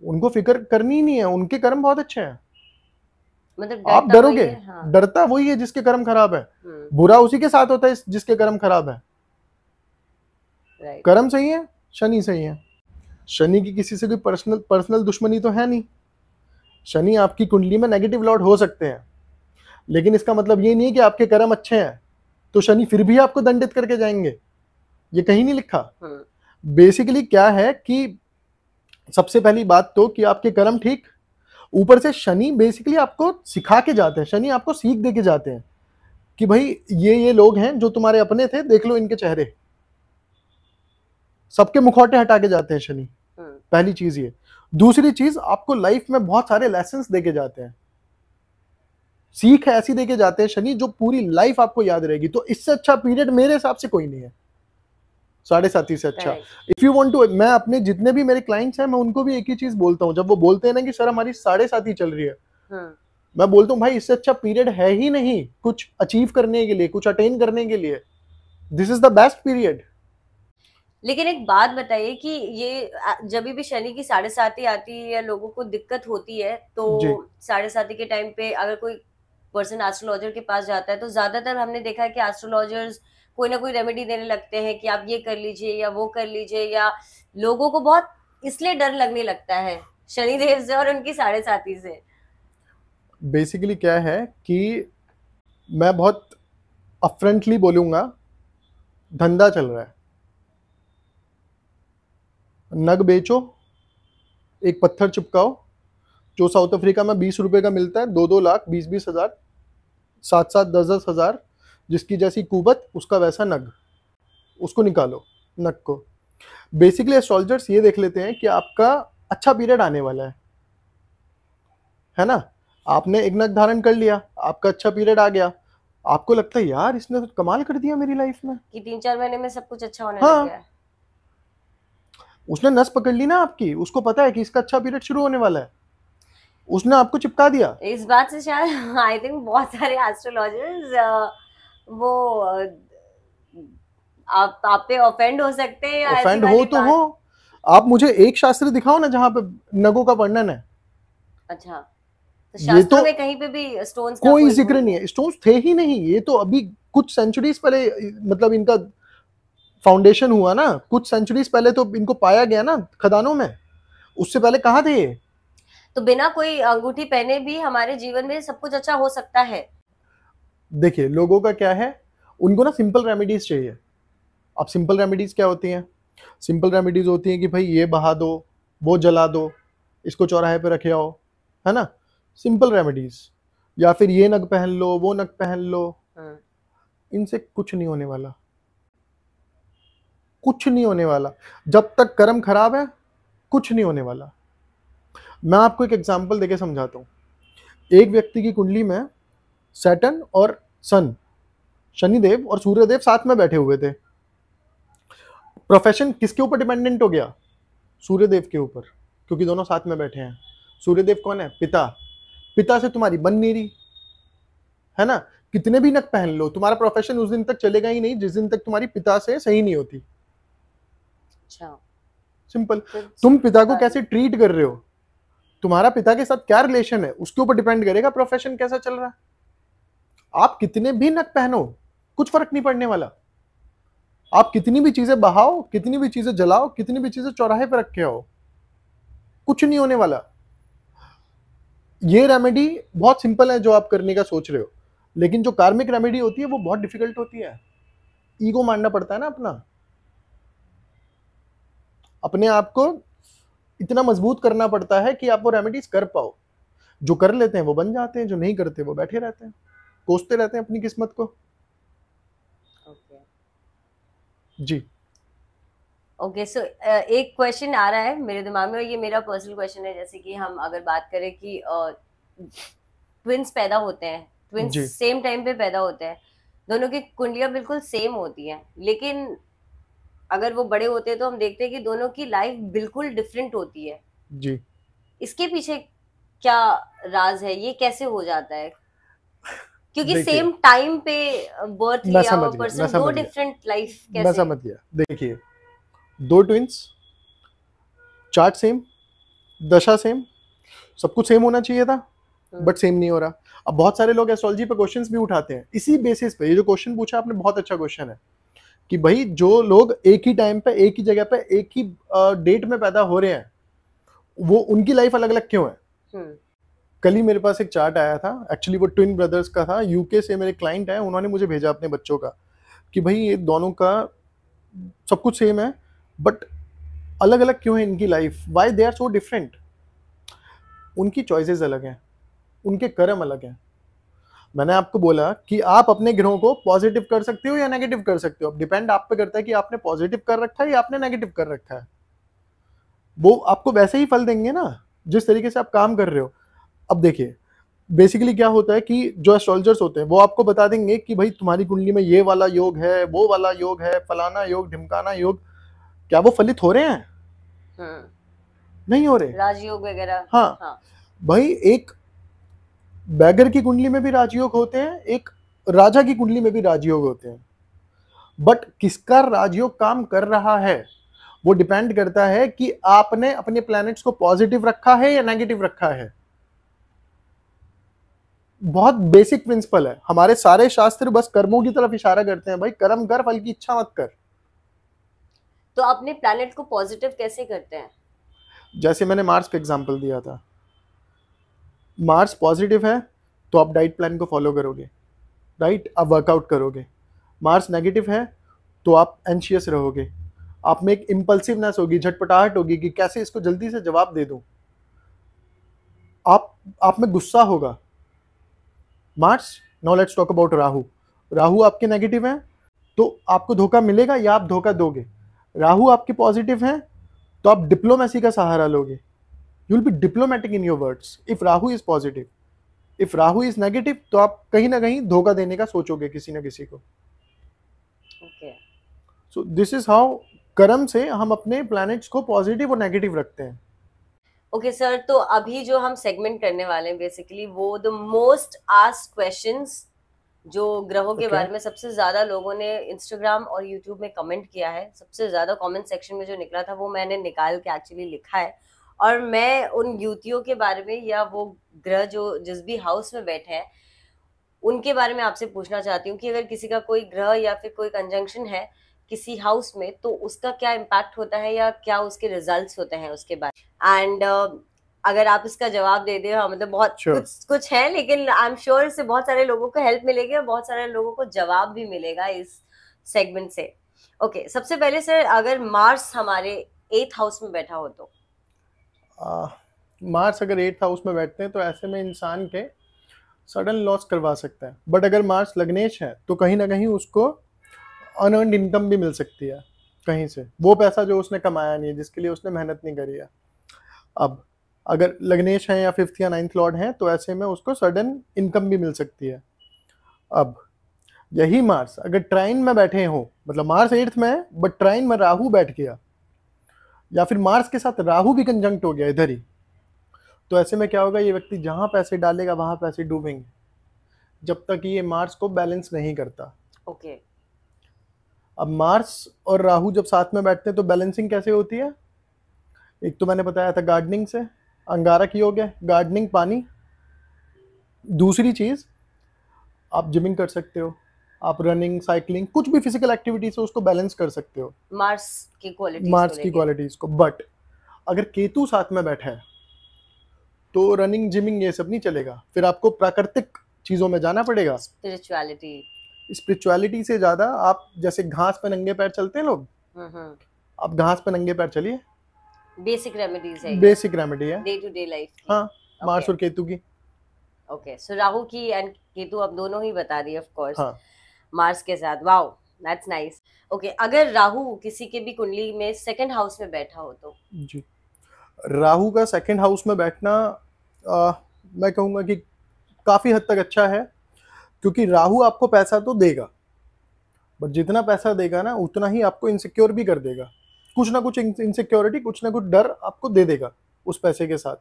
उनको फिक्र करनी ही नहीं है, उनके कर्म बहुत अच्छे हैं। मतलब आप डरता वही डरोगे? है, हाँ। डरता वही है जिसके कर्म खराब है। बुरा उसी के साथ होता है जिसके कर्म खराब है। राइट। कर्म सही है, शनि सही है। शनि की किसी से कोई पर्सनल दुश्मनी तो है नहीं। शनि आपकी कुंडली में नेगेटिव लॉर्ड हो सकते हैं, लेकिन इसका मतलब ये नहीं कि आपके कर्म अच्छे हैं तो शनि फिर भी आपको दंडित करके जाएंगे, ये कहीं नहीं लिखा। बेसिकली क्या है कि सबसे पहली बात तो कि आपके कर्म ठीक, ऊपर से शनि बेसिकली आपको सिखा के जाते हैं, शनि आपको सीख दे के जाते हैं कि भाई ये लोग हैं जो तुम्हारे अपने थे, देख लो इनके चेहरे। सबके मुखौटे हटा के जाते हैं शनि, पहली चीज ये। दूसरी चीज, आपको लाइफ में बहुत सारे लेसन्स देके जाते हैं, सीख ऐसी देके जाते हैं शनि जो पूरी लाइफ आपको याद रहेगी। तो इससे अच्छा पीरियड मेरे हिसाब से कोई नहीं है, 7.5 से अच्छा। इफ यू वांट टू, मैं अपने जितने भी मेरे क्लाइंट्स हैं मैं उनको भी एक ही चीज बोलता हूँ, जब वो बोलते हैं ना कि सर हमारी 7.5 चल रही है, मैं बोलता हूँ भाई इससे अच्छा पीरियड है ही नहीं कुछ अचीव करने के लिए, कुछ अटेन करने के लिए। This is the best period. लेकिन एक बात बताइए कि ये जब भी शनि की 7.5 आती है या लोगों को दिक्कत होती है, तो 7.5 के टाइम पे अगर कोई पर्सन एस्ट्रोलॉजर के पास जाता है तो ज्यादातर हमने देखा है कि एस्ट्रोलॉजर्स कोई ना कोई रेमेडी देने लगते हैं कि आप ये कर लीजिए या वो कर लीजिए, या लोगों को बहुत इसलिए डर लगने लगता है शनिदेव से और उनकी 7.5 से। बेसिकली क्या है कि मैं बहुत अपफ्रंटली बोलूंगा, धंधा चल रहा है। नग बेचो, एक पत्थर चिपकाओ, जो साउथ अफ्रीका में 20 रुपए का मिलता है, 2-2 लाख, 20-20 हजार, 7-7, 10-10 हजार, जिसकी जैसी कुबत उसका वैसा नग, उसको निकालो नग को। बेसिकली एस्ट्रोलॉजर्स ये देख लेते हैं कि आपका अच्छा पीरियड आने वाला है ना। आपने एक नग धारण कर लिया, आपका अच्छा पीरियड आ गया, आपको लगता है यार इसने तो कमाल कर दिया मेरी लाइफ में कि 3-4 महीने में सब कुछ अच्छा होने हाँ, लग गया है। उसने नस पकड़ ली ना आपकी, उसको पता है कि इसका अच्छा पीरियड शुरू होने वाला है, उसने आपको चिपका दिया। इस बात से शायद आई थिंक बहुत सारे एस्ट्रोलॉजर्स वो आप पे ऑफेंड हो सकते हैं, या ऐसी ऑफेंड वाली हो तो बात। हो, आप मुझे एक शास्त्र दिखाओ ना जहां पे नगों का वर्णन है। अच्छा, तो शास्त्रों में कहीं पे भी स्टोन्स का कोई जिक्र नहीं है, स्टोन्स थे ही नहीं। ये तो अभी कुछ सेंचुरीज पहले मतलब इनका फाउंडेशन हुआ ना, कुछ सेंचुरीज पहले तो इनको पाया गया ना खदानों में, उससे पहले कहाँ थे ये? तो बिना कोई अंगूठी पहने भी हमारे जीवन में सब कुछ अच्छा हो सकता है। देखिए लोगों का क्या है, उनको ना सिंपल रेमेडीज चाहिए। अब सिंपल रेमेडीज क्या होती हैं? सिंपल रेमेडीज होती हैं कि भाई ये बहा दो, वो जला दो, इसको चौराहे पे रखे आओ, है ना, सिंपल रेमेडीज। या फिर ये नग पहन लो, वो नग पहन लो। इनसे कुछ नहीं होने वाला, कुछ नहीं होने वाला। जब तक कर्म खराब है कुछ नहीं होने वाला। मैं आपको एक एग्जांपल देके समझाता हूँ। एक व्यक्ति की कुंडली में सैटर्न और सन, शनिदेव और सूर्यदेव साथ में बैठे हुए थे। प्रोफेशन किसके ऊपर डिपेंडेंट हो गया? सूर्यदेव के ऊपर, क्योंकि दोनों साथ में बैठे हैं। सूर्यदेव कौन है? पिता। पिता से तुम्हारी बन नहीं रही है ना, कितने भी नग पहन लो तुम्हारा प्रोफेशन उस दिन तक चलेगा ही नहीं जिस दिन तक तुम्हारी पिता से सही नहीं होती। अच्छा, सिंपल। तुम पिता को कैसे ट्रीट कर रहे हो, तुम्हारा पिता के साथ क्या रिलेशन है, उसके ऊपर डिपेंड करेगा प्रोफेशन कैसा चल रहा है। आप कितने भी नग पहनो कुछ फर्क नहीं पड़ने वाला। आप कितनी भी चीजें बहाओ, कितनी भी चीजें जलाओ, कितनी भी चीजें चौराहे पर रखे हो, कुछ नहीं होने वाला। ये रेमेडी बहुत सिंपल है जो आप करने का सोच रहे हो, लेकिन जो कार्मिक रेमेडी होती है वो बहुत डिफिकल्ट होती है। ईगो मानना पड़ता है ना अपना, अपने आप को इतना मजबूत करना पड़ता है कि आप वो रेमेडीज कर पाओ। जो कर लेते हैं वो बन जाते हैं, जो नहीं करते वो बैठे रहते हैं, कोसते रहते हैं अपनी किस्मत को। जी ओके, सो एक क्वेश्चन आ रहा है मेरे दिमाग में, और ये मेरा पर्सनल क्वेश्चन है। जैसे कि हम अगर बात करें कि ट्विंस पैदा होते हैं, ट्विंस सेम टाइम पे पैदा होते हैं, दोनों की कुंडलियां बिल्कुल सेम होती हैं, लेकिन अगर वो बड़े होते हैं तो हम देखते हैं कि दोनों की लाइफ बिल्कुल डिफरेंट होती है। जी, इसके पीछे क्या राज है, ये कैसे हो जाता है? क्योंकि सेम टाइम पे बर्थ लिया हुआ पर्सन, दो डिफरेंट लाइफ कैसे? मैं समझ गया। देखिए, दो ट्विंस, चार्ट सेम, दशा सेम, सब कुछ सेम होना चाहिए था, बट सेम नहीं हो रहा। अब बहुत सारे लोग एस्ट्रोलॉजी पे क्वेश्चंस भी उठाते हैं इसी बेसिस पे। ये जो क्वेश्चन पूछा आपने बहुत अच्छा क्वेश्चन है कि भाई जो लोग एक ही टाइम पे एक ही जगह पे एक ही डेट में पैदा हो रहे हैं वो उनकी लाइफ अलग अलग क्यों है। कल ही मेरे पास एक चार्ट आया था, एक्चुअली वो ट्विन ब्रदर्स का था, यूके से मेरे क्लाइंट है, उन्होंने मुझे भेजा अपने बच्चों का कि भाई ये दोनों का सब कुछ सेम है बट अलग अलग क्यों है इनकी life, why they are so different. उनकी चॉइसेस अलग हैं, उनके कर्म अलग हैं। मैंने आपको बोला कि आप अपने ग्रहों को पॉजिटिव कर सकते हो या नेगेटिव कर सकते हो, अब डिपेंड आप पे करता है कि आपने पॉजिटिव कर रखा है या आपने नेगेटिव कर रखा है। वो आपको वैसे ही फल देंगे ना जिस तरीके से आप काम कर रहे हो। अब देखिए बेसिकली क्या होता है कि जो एस्ट्रोलॉजर्स होते हैं वो आपको बता देंगे कि भाई तुम्हारी कुंडली में ये वाला योग है, वो वाला योग है, फलाना योग, ढिमकाना योग। क्या वो फलित हो रहे हैं? नहीं हो रहे। राजयोग वगैरह। हाँ भाई एक बैगर की कुंडली में भी राजयोग होते हैं, एक राजा की कुंडली में भी राजयोग होते हैं, बट किसका राजयोग काम कर रहा है वो डिपेंड करता है कि आपने अपने प्लैनेट्स को पॉजिटिव रखा है या नेगेटिव रखा है। बहुत बेसिक प्रिंसिपल है। हमारे सारे शास्त्र बस कर्मों की तरफ इशारा करते हैं, भाई कर्म कर, फल की इच्छा मत कर। तो अपने प्लैनेट को पॉजिटिव कैसे करते हैं? जैसे मैंने मार्स का एग्जांपल दिया था, मार्स पॉजिटिव है तो आप डाइट प्लान को फॉलो करोगे, राइट, आप वर्कआउट करोगे। मार्स नेगेटिव है तो आप एंशियस रहोगे, आप में एक इम्पल्सिवनेस होगी, झटपटाहट होगी कि कैसे इसको जल्दी से जवाब दे दूं। आप में गुस्सा होगा। Mars, now let's talk about Rahu. Rahu आपके नेगेटिव है तो आपको धोखा मिलेगा या आप धोखा दोगे। राहु आपके पॉजिटिव है तो आप डिप्लोमेसी का सहारा लोगे, you will be diplomatic in your words if Rahu is positive. If Rahu is negative तो आप कहीं ना कहीं धोखा देने का सोचोगे किसी ना किसी को। सो दिस इज हाउ कर्म से हम अपने प्लैनेट्स को पॉजिटिव और नेगेटिव रखते हैं। ओके सर, तो अभी जो हम सेगमेंट करने वाले हैं बेसिकली वो द मोस्ट आस्क्ड क्वेश्चंस जो ग्रहों के बारे में सबसे ज्यादा लोगों ने इंस्टाग्राम और यूट्यूब में कमेंट किया है, सबसे ज्यादा कमेंट सेक्शन में जो निकला था वो मैंने निकाल के एक्चुअली लिखा है। और मैं उन युतियों के बारे में या वो ग्रह जो जिस भी हाउस में बैठे हैं उनके बारे में आपसे पूछना चाहती हूँ कि अगर किसी का कोई ग्रह या फिर कोई कंजंक्शन है किसी हाउस में तो उसका क्या इम्पैक्ट होता है या क्या उसके रिजल्ट्स होते हैं उसके बाद। एंड अगर आप इसका जवाब दे दे, हाँ मतलब बहुत कुछ है, लेकिन आई एम श्योर इससे बहुत सारे लोगों को हेल्प मिलेगी और बहुत सारे लोगों को जवाब भी मिलेगा इस सेगमेंट से। ओके, सबसे पहले सर, अगर मार्स हमारे 8th हाउस में बैठा हो तो मार्स अगर 8th हाउस में बैठते हैं तो ऐसे में इंसान के सडन लॉस करवा सकता है। बट अगर मार्स लग्नेश है तो कहीं ना कहीं उसको अनअर्न्ड इनकम भी मिल सकती है कहीं से, वो पैसा जो उसने कमाया नहीं है, जिसके लिए उसने मेहनत नहीं करी है। अब अगर लग्नेश है या 5th या 9th लॉर्ड है तो ऐसे में उसको सडन इनकम भी मिल सकती है। अब यही मार्स अगर ट्राइन में बैठे हो, मतलब मार्स 8th में है बट ट्राइन में राहु बैठ गया या फिर मार्स के साथ राहु भी कंजंक्ट हो गया इधर ही, तो ऐसे में क्या होगा, ये व्यक्ति जहां पैसे डालेगा वहां पैसे डूबेंगे जब तक ये मार्स को बैलेंस नहीं करता। ओके। अब मार्स और राहु जब साथ में बैठते हैं तो बैलेंसिंग कैसे होती है? एक तो मैंने बताया था गार्डनिंग से, अंगारक योग है, गार्डनिंग, पानी। दूसरी चीज आप जिमिंग कर सकते हो, आप रनिंग, साइकिलिंग, कुछ भी फिजिकल एक्टिविटी से उसको बैलेंस कर सकते हो मार्स की क्वालिटीज को। बट अगर केतु साथ में बैठा है तो रनिंग, जिमिंग ये सब नहीं चलेगा, फिर आपको प्राकृतिक चीजों में जाना पड़ेगा। स्पिरिचुअलिटी से ज्यादा आप जैसे घास पे नंगे पैर चलते हैं लोग, आप घास पे नंगे पैर चलिए, बेसिक रेमेडीज है, बेसिक रेमेडी है डे टू डे लाइफ। हाँ, मार्स और केतु की। ओके, सो राहु की एंड केतु अब दोनों ही बता दिए ऑफ कोर्स। हाँ, मार्स के साथ, वाओ दैट्स नाइस। ओके, अगर राहु किसी के भी कुंडली में 2nd हाउस में बैठा हो तो? जी, राहु का 2nd हाउस में बैठना मैं कहूँगा कि काफ़ी हद तक अच्छा है, क्योंकि राहु आपको पैसा तो देगा बट जितना पैसा देगा ना उतना ही आपको इनसिक्योर भी कर देगा, कुछ ना कुछ इनसिक्योरिटी, कुछ ना कुछ डर आपको दे देगा उस पैसे के साथ।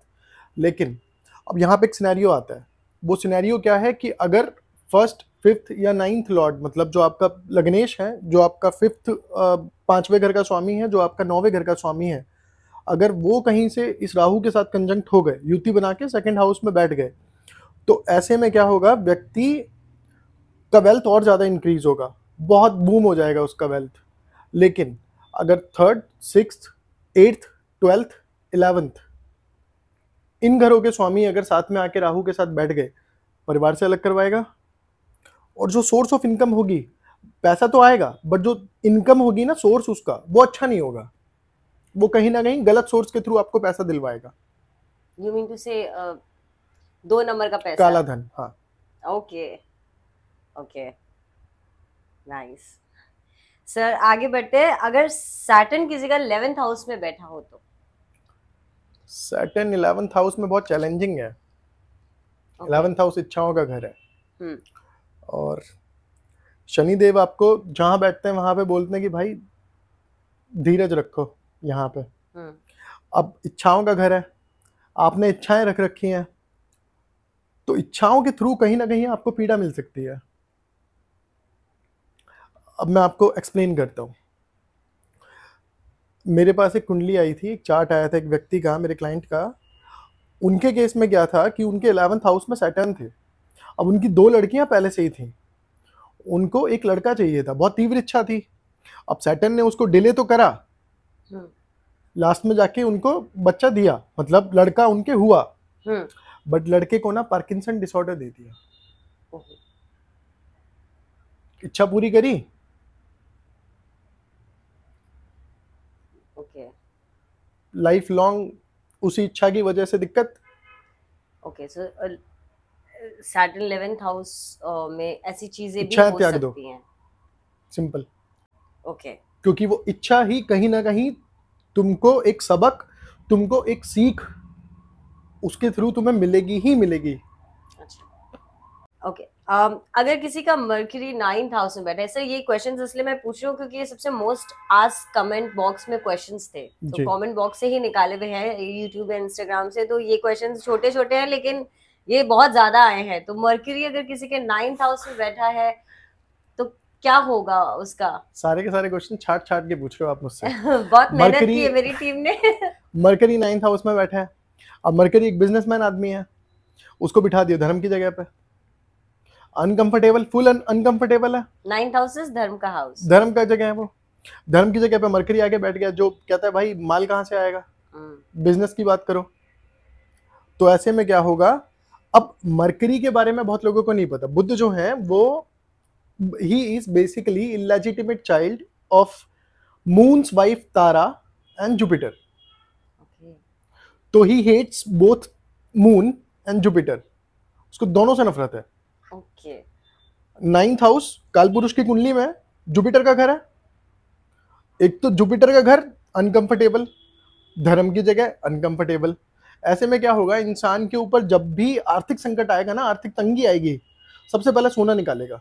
लेकिन अब यहाँ पे एक सिनेरियो आता है, वो सिनेरियो क्या है कि अगर 1st, 5th या 9th लॉर्ड, मतलब जो आपका लग्नेश है, जो आपका 5th 5वें घर का स्वामी है, जो आपका 9वें घर का स्वामी है, अगर वो कहीं से इस राहु के साथ कंजंक्ट हो गए, युति बना के सेकंड हाउस में बैठ गए, तो ऐसे में क्या होगा, व्यक्ति का वेल्थ और ज्यादा इंक्रीज होगा, बहुत बूम हो जाएगा उसका वेल्थ। लेकिन अगर third, sixth, eighth, twelfth, 11th इन घरों के स्वामी अगर साथ में आके राहु के साथ बैठ गए, परिवार से अलग करवाएगा। और जो सोर्स ऑफ इनकम होगी, पैसा तो आएगा बट जो इनकम होगी ना, सोर्स उसका वो अच्छा नहीं होगा, वो कहीं ना कहीं गलत सोर्स के थ्रू आपको पैसा दिलवाएगा। यू मीन टू से 2 नंबर का पैसा, काला धन। हाँ, ओके ओके, नाइस। सर आगे बढ़ते हैं, अगर सैटर्न किसी का 11th हाउस में बैठा हो तो? सैटर्न 11th हाउस में बहुत चैलेंजिंग है। 11th हाउस इच्छाओं का घर है। और शनिदेव आपको जहां बैठते हैं वहां पे बोलते हैं कि भाई धीरज रखो यहाँ पे। अब इच्छाओं का घर है, आपने इच्छाएं रख रखी हैं, तो इच्छाओं के थ्रू कहीं ना कहीं आपको पीड़ा मिल सकती है। अब मैं आपको एक्सप्लेन करता हूँ। मेरे पास एक कुंडली आई थी, एक चार्ट आया था एक व्यक्ति का, मेरे क्लाइंट का। उनके केस में क्या था कि उनके 11th हाउस में सैटर्न थे। अब उनकी 2 लड़कियां पहले से ही थी, उनको एक लड़का चाहिए था, बहुत तीव्र इच्छा थी। अब सैटर्न ने उसको डिले तो करा, लास्ट में जाके उनको बच्चा दिया, मतलब लड़का उनके हुआ, बट लड़के को ना पार्किंसन डिसऑर्डर दे दिया। इच्छा पूरी करी, ओके, लाइफ लॉन्ग उसी इच्छा की वजह से दिक्कत। ओके, सो सैटर्न 11th हाउस में ऐसी चीजें भी इच्छाएं हो त्याग दो, सकती हैं। सिंपल। ओके, क्योंकि वो इच्छा ही कहीं ना कहीं तुमको एक सबक, तुमको एक सीख उसके थ्रू तुम्हें मिलेगी ही मिलेगी। अच्छा, ओके। अगर किसी का मर्क्यूरी 9th हाउस में बैठा है, सर ये क्वेश्चंस इसलिए मैं पूछ रही हूँ क्योंकि ये सबसे मोस्ट आस्क कमेंट बॉक्स में क्वेश्चंस थे, तो कमेंट बॉक्स से ही निकाले हुए हैं, यूट्यूब और इंस्टाग्राम से। तो ये क्वेश्चंस छोटे छोटे हैं लेकिन ये बहुत ज्यादा आए हैं। तो मर्क्यूरी अगर किसी के 9th हाउस में बैठा है तो क्या होगा उसका? सारे के सारे क्वेश्चन छाट छाट के पूछ रहे हो आप मुझसे। बहुत मेहनत की है मेरी टीम ने। मरकरी 9th हाउस में बैठा है। अब मरकरी एक बिजनेसमैन आदमी है, उसको बिठा दिया धर्म की जगह पे। अनकंफर्टेबल, फुल अनकंफर्टेबल है। 9th हाउस इज धर्म का हाउस, धर्म का जगह है वो। धर्म की जगह पे मरकरी आके बैठ गया, जो कहता है भाई माल कहाँ से आएगा, बिजनेस की बात करो। तो ऐसे में क्या होगा, अब मरकरी के बारे में बहुत लोगों को नहीं पता। बुध जो है वो he is basically illegitimate child of moon's wife Tara and Jupiter. okay. तो he hates both moon and Jupiter, उसको दोनों से नफरत है। okay. 9th हाउस कालपुरुष की कुंडली में जुपिटर का घर है। एक तो जुपिटर का घर अनकंफर्टेबल, धर्म की जगह अनकंफर्टेबल। ऐसे में क्या होगा, इंसान के ऊपर जब भी आर्थिक संकट आएगा ना, आर्थिक तंगी आएगी, सबसे पहले सोना निकालेगा,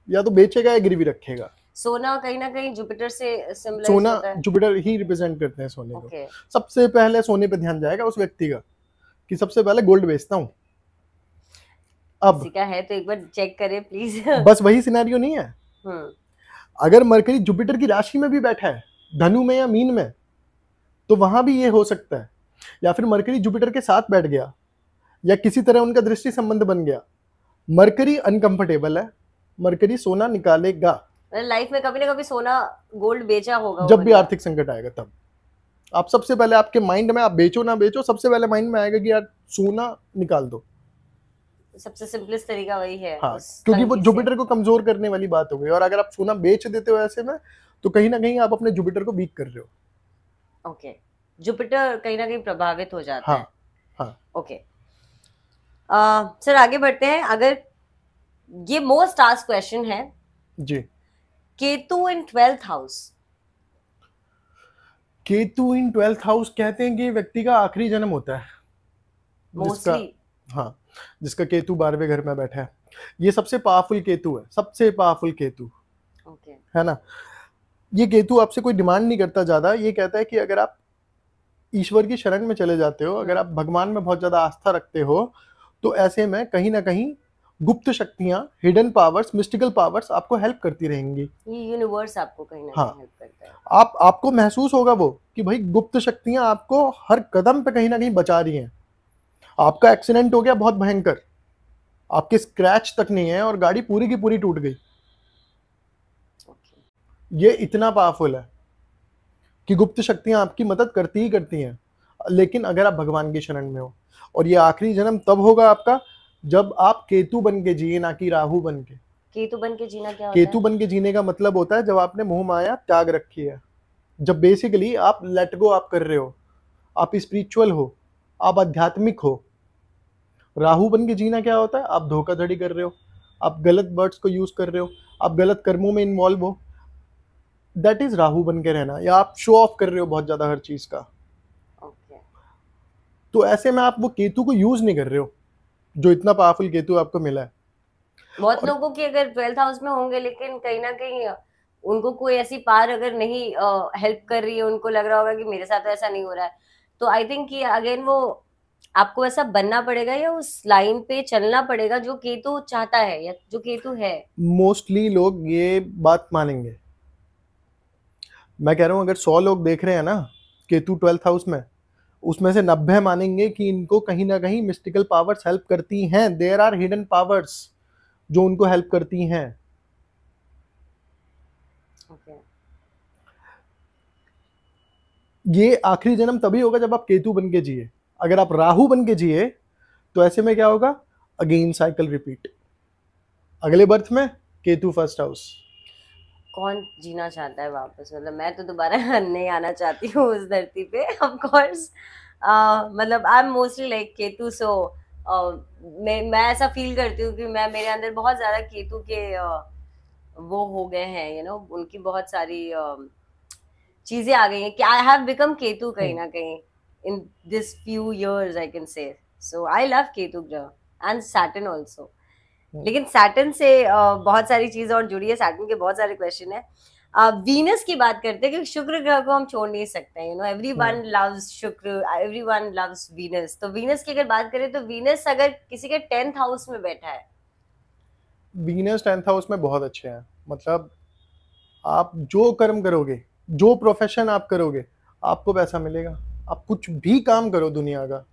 या तो बेचेगा या गिरवी रखेगा। सोना कहीं ना कहीं जुपिटर से सिमिलर सोना होता है। जुपिटर ही रिप्रेजेंट करते हैं सोने को। okay. सबसे पहले सोने पे ध्यान जाएगा उस व्यक्ति का कि सबसे पहले गोल्ड बेचता हूं। अब का है तो एक बार चेक करें प्लीज। बस वही सिनेरियो नहीं है। अगर मरकरी जुपिटर की राशि में भी बैठा है, धनु में या मीन में, तो वहां भी ये हो सकता है। या फिर मरकरी जुपिटर के साथ बैठ गया, या किसी तरह उनका दृष्टि संबंध बन गया। मरकरी अनकंफर्टेबल है, मरकरी सोना निकालेगा। लाइफ में कभी ना कभी सोना गोल्ड बेचा होगा, जब भी आर्थिक संकट आएगा तब आप सबसे पहले, आपके माइंड में, आप बेचो ना बेचो, सबसे पहले माइंड में आएगा कि यार सोना निकाल दो। सबसे सिंपलेस्ट तरीका वही है। हाँ, क्योंकि वो जुपिटर को कमजोर करने वाली बात हो गई। और अगर आप सोना बेच देते हो ऐसे में, तो कहीं ना कहीं आप अपने जुपिटर को वीक कर रहे हो। ओके, जुपिटर कहीं ना कहीं प्रभावित हो जाता है। हाँ। ओके, सर आगे बढ़ते हैं। अगर ये मोस्ट आस्क्ड क्वेश्चन है जी, केतु इन 12th हाउस। केतु इन 12th हाउस कहते हैं कि व्यक्ति का आखिरी जन्म होता है मोस्टली। हाँ, जिसका केतु 12वें घर में बैठा है। ये सबसे पावरफुल केतु है, सबसे पावरफुल केतु। ओके, है ना। ये केतु आपसे कोई डिमांड नहीं करता ज्यादा। ये कहता है कि अगर आप ईश्वर की शरण में चले जाते हो, अगर आप भगवान में बहुत ज्यादा आस्था रखते हो, तो ऐसे में कहीं ना कहीं गुप्त शक्तियां, हिडन पावर्स, मिस्टिकल पावर्स आपको हेल्प करती रहेंगी। ये यूनिवर्स आपको कहीं ना हाँ, कहीं हेल्प करता है। आपको महसूस होगा वो कि भाई गुप्त शक्तियां आपको हर कदम पे कहीं ना कहीं बचा रही हैं। आपका एक्सीडेंट हो गया बहुत भयंकर, आपके स्क्रैच तक नहीं है और गाड़ी पूरी की पूरी टूट गई। ये इतना पावरफुल है कि गुप्त शक्तियां आपकी मदद करती ही करती हैं, लेकिन अगर आप भगवान की शरण में हो। और ये आखिरी जन्म तब होगा आपका जब आप केतु बन के जिए, ना कि राहु बन के। केतु बन के जीना क्या होता केतु है? बन के जीने का मतलब होता है जब आपने मोह माया त्याग रखी है, जब बेसिकली आप लेट गो आप कर रहे हो, आप स्पिरिचुअल हो, आप आध्यात्मिक हो। राहु बन के जीना क्या होता है? आप धोखाधड़ी कर रहे हो, आप गलत वर्ड्स को यूज कर रहे हो, आप गलत कर्मों में इन्वॉल्व हो, दैट इज राहु बन के रहना। या आप शो ऑफ कर रहे हो बहुत ज्यादा हर चीज का, ओके। तो ऐसे में आप वो केतु को यूज नहीं कर रहे हो, जो इतना पावरफुल केतु आपको मिला है। बहुत और लोगों की अगर 12th हाउस में होंगे, लेकिन कहीं ना कहीं उनको कोई ऐसी पार अगर नहीं हेल्प कर रही है, उनको लग रहा होगा कि मेरे साथ तो ऐसा नहीं हो रहा है, तो आई थिंक कि अगेन वो आपको ऐसा बनना पड़ेगा या उस लाइन पे चलना पड़ेगा जो केतु चाहता है या जो केतु है। मोस्टली लोग ये बात मानेंगे। मैं कह रहा हूं अगर 100 लोग देख रहे हैं ना केतु 12th हाउस में, उसमें से 90 मानेंगे कि इनको कहीं ना कहीं मिस्टिकल पावर्स हेल्प करती हैं। देयर आर हिडन पावर्स जो उनको हेल्प करती हैं। ओके। ये आखिरी जन्म तभी होगा जब आप केतु बन के जिए। अगर आप राहु बन के जिए तो ऐसे में क्या होगा? अगेन साइकिल रिपीट, अगले बर्थ में केतु फर्स्ट हाउस। कौन जीना चाहता है वापस? मतलब मैं तो दोबारा नहीं आना चाहती हूँ उस धरती पे, ऑफ कोर्स। मतलब I am mostly like Ketu, so मैं ऐसा फील करती हूँ कि मैं, मेरे अंदर बहुत ज्यादा केतु के वो हो गए हैं, उनकी बहुत सारी चीजें आ गई हैं कि आई हैव बिकम केतु कहीं ना कहीं in this few years, I can say. So I love Ketu ग्रह एंड सैटर्न ऑल्सो। लेकिन सैटर्न से बहुत सारी चीजें और जुड़ी है, सैटर्न के बहुत सारे क्वेश्चन है। वीनस की बात करते हैं क्योंकि शुक्र ग्रह को हम छोड़ नहीं सकते, एवरीवन लव्स शुक्र, एवरीवन लव्स वीनस। तो वीनस की अगर बात करें तो वीनस अगर किसी के 10th हाउस में बैठा है, वीनस 10th हाउस में बहुत अच्छे हैं। मतलब आप जो कर्म करोगे, जो प्रोफेशन आप करोगे, आपको पैसा मिलेगा। आप कुछ भी काम करो दुनिया का,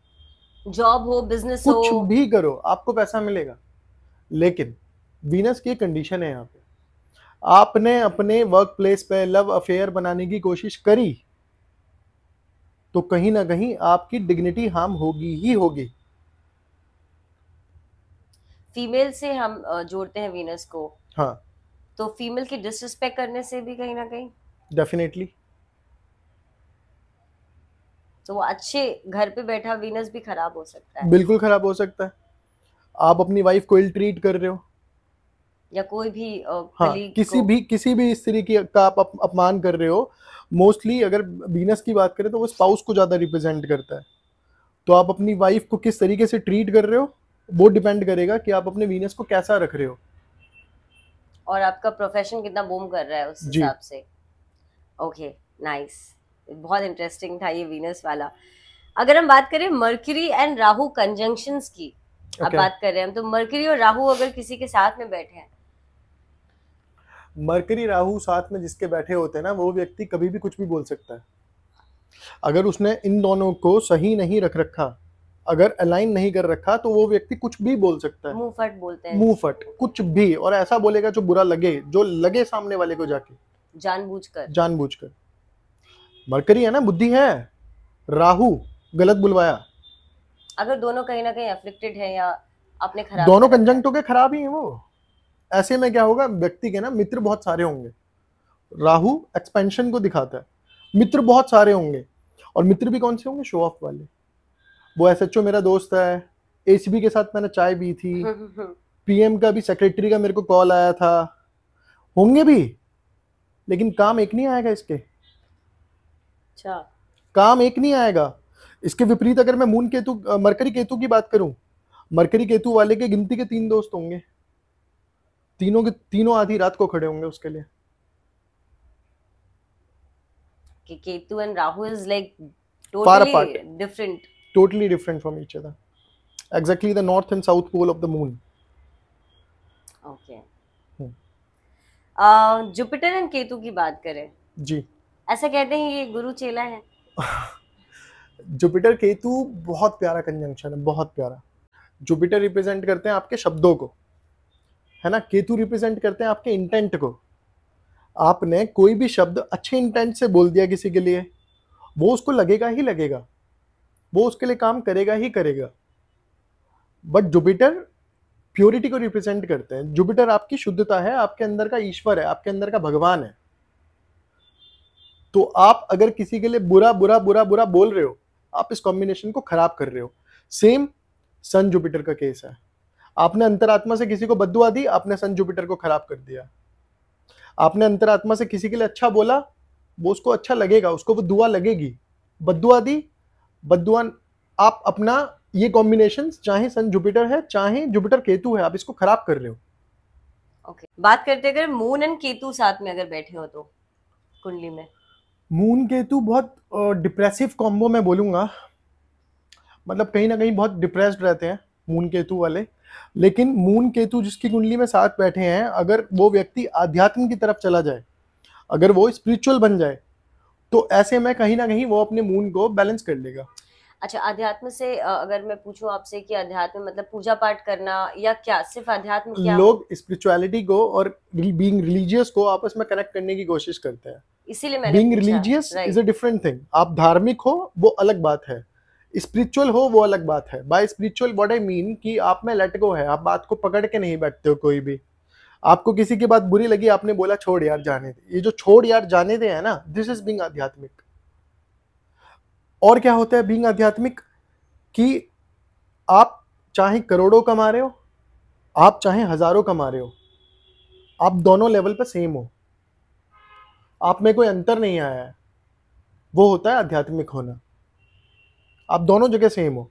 जॉब हो, बिजनेस हो, कुछ भी करो, आपको पैसा मिलेगा। लेकिन वीनस की कंडीशन है यहाँ पे, आपने अपने वर्क प्लेस पे लव अफेयर बनाने की कोशिश करी तो कहीं ना कहीं आपकी डिग्निटी हार्म होगी ही होगी। फीमेल से हम जोड़ते हैं वीनस को, हाँ, तो फीमेल की डिसरिस्पेक्ट करने से भी कहीं ना कहीं डेफिनेटली। तो वो अच्छे घर पे बैठा वीनस भी खराब हो सकता है, बिल्कुल खराब हो सकता है। आप अपनी वाइफ को इल ट्रीट कर रहे हो, या कोई भी हाँ, कलीग किसी को। भी किसी भी स्त्री की का आप अपमान कर रहे हो। मोस्टली अगर वीनस की बात करें तो वो स्पाउस को ज्यादा रिप्रेजेंट करता है। तो आप अपनी वाइफ को किस तरीके से ट्रीट कर रहे हो, वो डिपेंड करेगा कि आप अपने वीनस को कैसा रख रहे हो। और आपका प्रोफेशन कितना बूम कर रहा है उस जी। हिसाब से। Okay, nice. बहुत इंटरेस्टिंग था ये वीनस वाला। अगर हम बात करें मर्क्यूरी एंड राहु कंजंक्शंस की, अब बात कर रहे हैं हम, तो मर्क्यूरी और राहु अगर किसी के साथ में बैठे हैं, मरकरी राहु साथ में जिसके बैठे होते हैं ना, वो व्यक्ति कभी भी कुछ भी बोल सकता है। अगर उसने इन दोनों को सही नहीं रख रखा, अगर अलाइन नहीं कर रखा, तो वो व्यक्ति कुछ भी बोल सकता है। मुंह फट बोलते हैं, मुंह फट कुछ भी, और ऐसा बोलेगा जो बुरा लगे, जो लगे सामने वाले को जाके, जानबूझकर। मरकरी है ना, बुद्धि है, राहु गलत बुलवाया। अगर दोनों कहीं ना कहीं अफ्लिक्टेड है या अपने खराब, दोनों कंजंक्ट होके खराब ही है वो। ऐसे में क्या होगा, व्यक्ति के ना मित्र बहुत सारे होंगे। राहु एक्सपेंशन को दिखाता है, मित्र बहुत सारे होंगे। और मित्र भी कौन से होंगे? शो ऑफ वाले। वो एसएचओ मेरा दोस्त है, एसीबी के साथ मैंने चाय पी थी, पीएम का भी, सेक्रेटरी का मेरे को कॉल आया था, होंगे भी, लेकिन काम एक नहीं आएगा इसके। अच्छा, काम एक नहीं आएगा। इसके विपरीत अगर मैं मून केतु, मरकरी केतु की बात करूं, मरकरी केतु वाले के गिनती के 3 दोस्त होंगे, तीनों के तीनों आधी रात को खड़े होंगे उसके लिए। कि Ketu and Rahu is like Far totally apart. different. Totally different from each other. Exactly the north and south pole of the moon. Okay. Jupiter and Ketu की बात करें, जी। ऐसा कहते हैं ये गुरु चेला है। जुपिटर केतु बहुत प्यारा कंजंक्शन है, बहुत प्यारा। जुपिटर रिप्रेजेंट करते हैं आपके शब्दों को, है ना, केतु रिप्रेजेंट करते हैं आपके इंटेंट को। आपने कोई भी शब्द अच्छे इंटेंट से बोल दिया किसी के लिए, वो उसको लगेगा ही लगेगा, वो उसके लिए काम करेगा ही करेगा। बट जुपिटर प्योरिटी को रिप्रेजेंट करते हैं। जुपिटर आपकी शुद्धता है, आपके अंदर का ईश्वर है, आपके अंदर का भगवान है। तो आप अगर किसी के लिए बुरा बुरा बुरा बुरा बोल रहे हो, आप इस कॉम्बिनेशन को खराब कर रहे हो। सेम सन जुपिटर का केस है। आपने अंतरात्मा से किसी को बद्दुआ दी, आपने सन जुपिटर को खराब कर दिया। आपने अंतरात्मा से किसी के लिए अच्छा बोला, वो उसको अच्छा लगेगा, उसको वो दुआ लगेगी। बद्दुआ दी, बद्दुआ, आप अपना ये कॉम्बिनेशन, चाहे सन जुपिटर है चाहे जुपिटर केतु है, आप इसको खराब कर रहे हो। ओके, बात करते हैं अगर मून एंड केतु साथ में अगर बैठे हो तो कुंडली में। मून केतु बहुत डिप्रेसिव कॉम्बो मैं बोलूंगा, मतलब कहीं ना कहीं बहुत डिप्रेस्ड रहते हैं मून केतु वाले। लेकिन मून केतु जिसकी कुंडली में साथ बैठे हैं, अगर वो व्यक्ति आध्यात्म की तरफ चला जाए, अगर वो स्पिरिचुअल बन जाए, तो ऐसे में कहीं ना कहीं वो अपने मून को बैलेंस कर लेगा। अच्छा, अध्यात्म से अगर मैं पूछूं आपसे कि अध्यात्म मतलब पूजा पाठ करना या क्या, सिर्फ अध्यात्म क्या? लोग स्पिरिचुअलिटी को और बीइंग रिलीजियस को आपस में कनेक्ट करने की कोशिश करते हैं। इसीलिए मैंने being religious is a different thing. आप धार्मिक हो वो अलग बात है, स्पिरिचुअल हो वो अलग बात है। By spiritual what I mean कि आप में लेट गो है, आप बात को पकड़ के नहीं बैठते हो। कोई भी आपको किसी की बात बुरी लगी, आपने बोला छोड़ यार जाने दे, ये जो छोड़ यार जाने दे है ना, दिस इज बीइंग आध्यात्मिक। और क्या होता है बीइंग आध्यात्मिक, कि आप चाहे करोड़ों कमा रहे हो, आप चाहे हजारों कमा रहे हो, आप दोनों लेवल पर सेम हो, आप में कोई अंतर नहीं आया है। वो होता है आध्यात्मिक होना। आप दोनों जगह सेम हो।